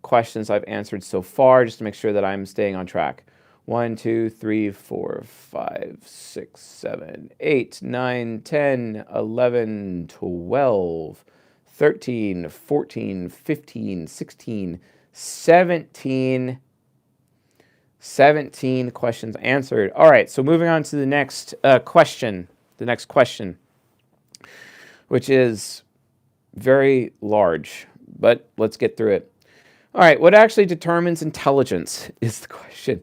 questions I've answered so far just to make sure that I'm staying on track. 1, 2, 3, 4, 5, 6, 7, 8, 9, 10, 11, 12, 13, 14, 15, 16, 17, 17 questions answered. All right, so moving on to the next question. The next question, which is very large, but let's get through it. All right, what actually determines intelligence is the question.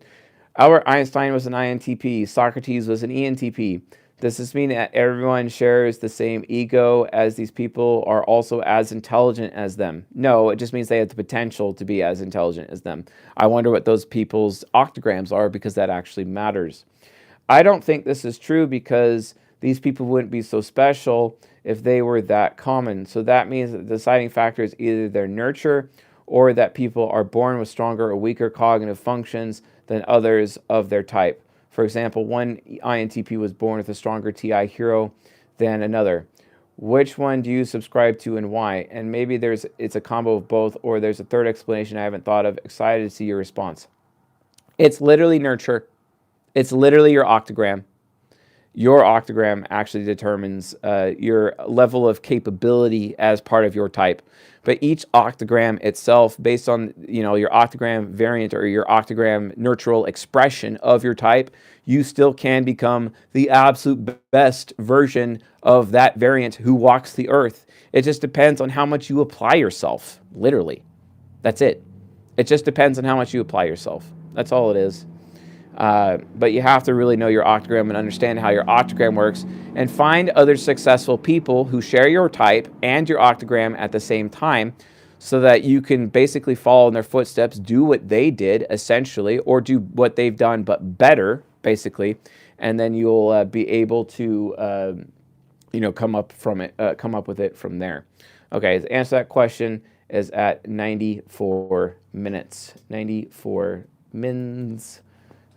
Albert Einstein was an INTP. Socrates was an ENTP. Does this mean that everyone shares the same ego as these people are also as intelligent as them? No, it just means they have the potential to be as intelligent as them. I wonder what those people's octograms are, because that actually matters. I don't think this is true, because these people wouldn't be so special if they were that common. So that means that the deciding factor is either their nurture, or that people are born with stronger or weaker cognitive functions than others of their type. For example, one INTP was born with a stronger TI hero than another. Which one do you subscribe to and why? And maybe it's a combo of both, or there's a third explanation I haven't thought of. Excited to see your response. It's literally nurture. It's literally your octogram. Your octogram actually determines your level of capability as part of your type. But each octogram itself, based on your octogram variant or your octogram nurtural expression of your type, you still can become the absolute best version of that variant who walks the earth. It just depends on how much you apply yourself, literally. That's it. It just depends on how much you apply yourself. That's all it is. But you have to really know your octogram and understand how your octogram works, and find other successful people who share your type and your octogram at the same time, so that you can basically follow in their footsteps, do what they did essentially, or do what they've done but better, basically, and then you'll be able to come up with it from there. Okay, the answer to that question is at 94 minutes. 94 mins.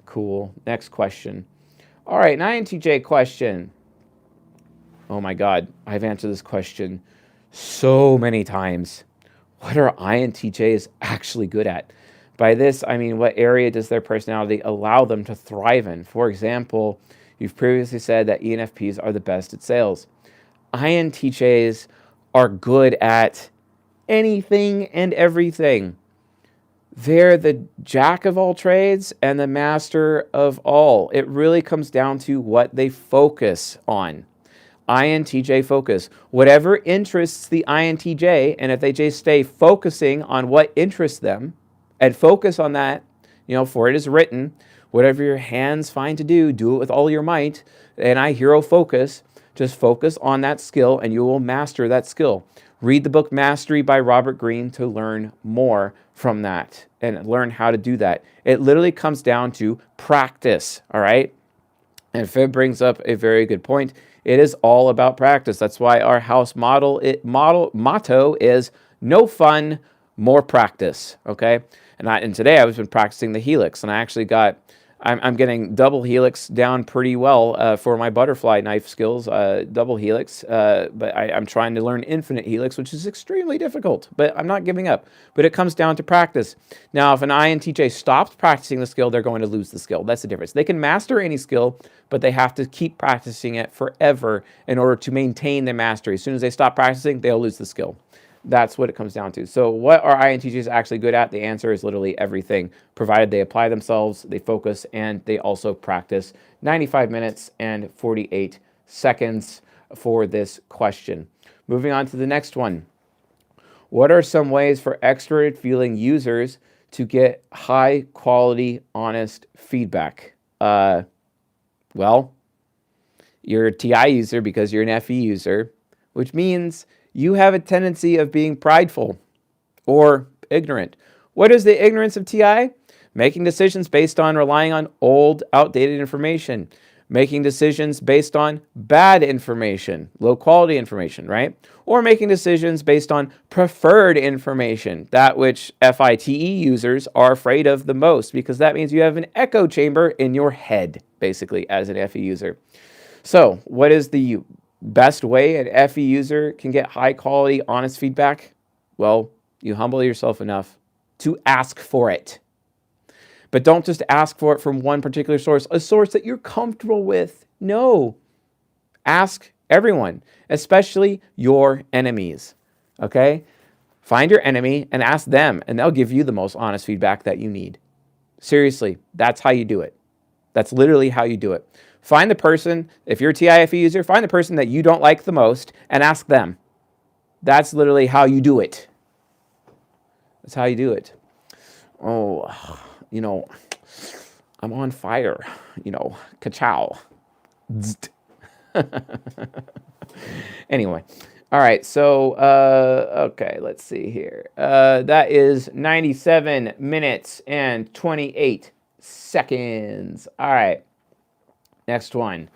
Cool. Next question. All right, an INTJ question. Oh my God, I've answered this question so many times. What are INTJs actually good at? By this, I mean, what area does their personality allow them to thrive in? For example, you've previously said that ENFPs are the best at sales. INTJs are good at anything and everything. They're the jack of all trades and the master of all. It really comes down to what they focus on. INTJ focus. Whatever interests the INTJ, and if they just stay focusing on what interests them and focus on that, for it is written, whatever your hands find to do, do it with all your might. And I hero focus. Just focus on that skill and you will master that skill. Read the book Mastery by Robert Greene to learn more from that and learn how to do that. It literally comes down to practice, all right? And Fib brings up a very good point. It is all about practice. That's why our house motto is no fun, more practice, okay? And today I've been practicing the helix, and I actually I'm getting double helix down pretty well for my butterfly knife skills, double helix, but I'm trying to learn infinite helix, which is extremely difficult, but I'm not giving up. But it comes down to practice. Now, if an INTJ stops practicing the skill, they're going to lose the skill. That's the difference. They can master any skill, but they have to keep practicing it forever in order to maintain their mastery. As soon as they stop practicing, they'll lose the skill. That's what it comes down to. So what are INTJs actually good at? The answer is literally everything, provided they apply themselves, they focus, and they also practice. 95 minutes and 48 seconds for this question. Moving on to the next one. What are some ways for extroverted feeling users to get high quality, honest feedback? Well, you're a TI user because you're an FE user, which means you have a tendency of being prideful or ignorant. What is the ignorance of TI? Making decisions based on relying on old, outdated information. Making decisions based on bad information, low quality information, right? Or making decisions based on preferred information, that which FITE users are afraid of the most, because that means you have an echo chamber in your head, basically, as an FE user. So what is the best way an FE user can get high quality, honest feedback? Well, you humble yourself enough to ask for it. But don't just ask for it from one particular source, a source that you're comfortable with. No. Ask everyone, especially your enemies. Okay? Find your enemy and ask them, and they'll give you the most honest feedback that you need. Seriously, that's how you do it. That's literally how you do it. Find the person, if you're a TIFE user, find the person that you don't like the most and ask them. That's literally how you do it. That's how you do it. Oh, I'm on fire. Ka-chow. Anyway. All right, so, okay, let's see here. That is 97 minutes and 28 seconds. All right, next one.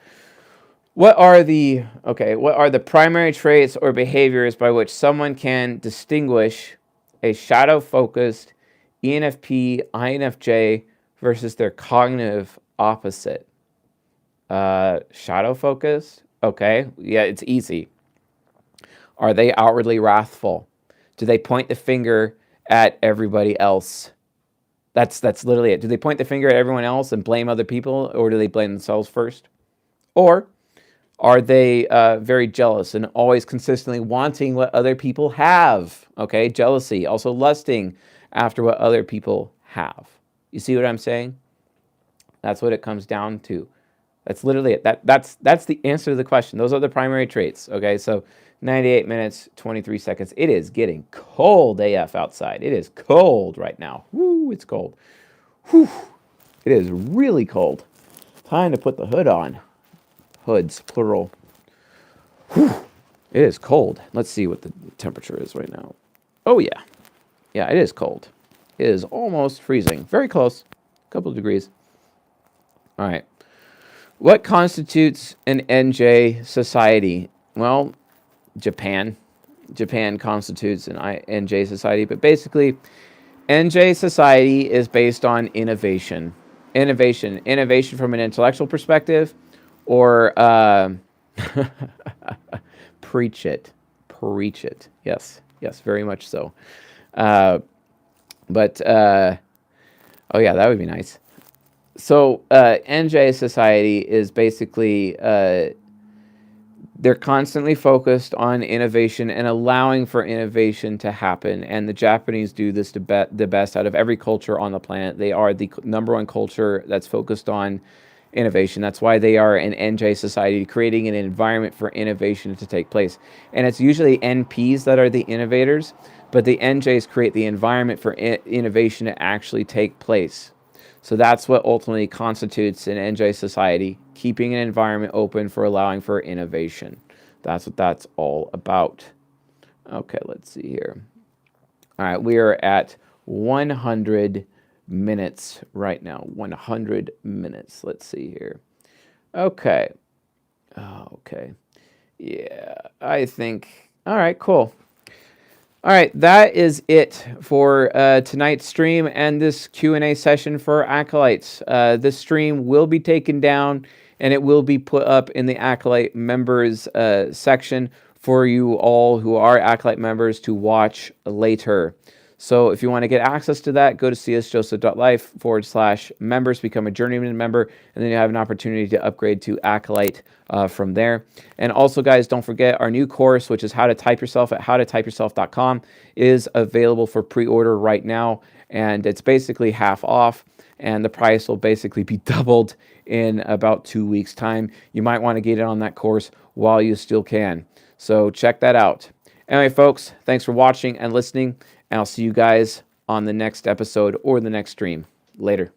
What are the primary traits or behaviors by which someone can distinguish a shadow-focused ENFP, INFJ versus their cognitive opposite? Shadow-focused? Okay, yeah, it's easy. Are they outwardly wrathful? Do they point the finger at everybody else? That's literally it. Do they point the finger at everyone else and blame other people, or do they blame themselves first? Or are they very jealous and always consistently wanting what other people have? Okay, jealousy, also lusting after what other people have. You see what I'm saying? That's what it comes down to. That's literally it. That's the answer to the question. Those are the primary traits. Okay, so 98 minutes, 23 seconds. It is getting cold AF outside. It is cold right now. Woo, it's cold. Whew. It is really cold. Time to put the hood on. Hoods, plural. Whew. It is cold. Let's see what the temperature is right now. Oh, yeah. Yeah, it is cold. It is almost freezing. Very close. A couple of degrees. All right. What constitutes an NJ society? Well, Japan constitutes an NJ society, but basically, NJ society is based on innovation. Innovation from an intellectual perspective, or preach it. Yes, very much so. Oh yeah, that would be nice. So NJ society is basically they're constantly focused on innovation and allowing for innovation to happen. And the Japanese do this the best out of every culture on the planet. They are the number one culture that's focused on innovation. That's why they are an NJ society, creating an environment for innovation to take place. And it's usually NPs that are the innovators, but the NJs create the environment for innovation to actually take place. So that's what ultimately constitutes an NJ society, keeping an environment open for allowing for innovation. That's what that's all about. Okay, let's see here. All right, we are at 100 minutes right now. 100 minutes. Let's see here. Okay. Okay. Yeah, I think. All right, cool. All right, that is it for tonight's stream and this Q&A session for Acolytes. This stream will be taken down and it will be put up in the Acolyte members section for you all who are Acolyte members to watch later. So if you want to get access to that, go to csjoseph.life/members, become a journeyman member, and then you have an opportunity to upgrade to Acolyte from there. And also, guys, don't forget our new course, which is How to Type Yourself at howtotypeyourself.com, is available for pre-order right now, and it's basically half off, and the price will basically be doubled in about 2 weeks' time. You might want to get in on that course while you still can. So check that out. Anyway, folks, thanks for watching and listening. And I'll see you guys on the next episode or the next stream. Later.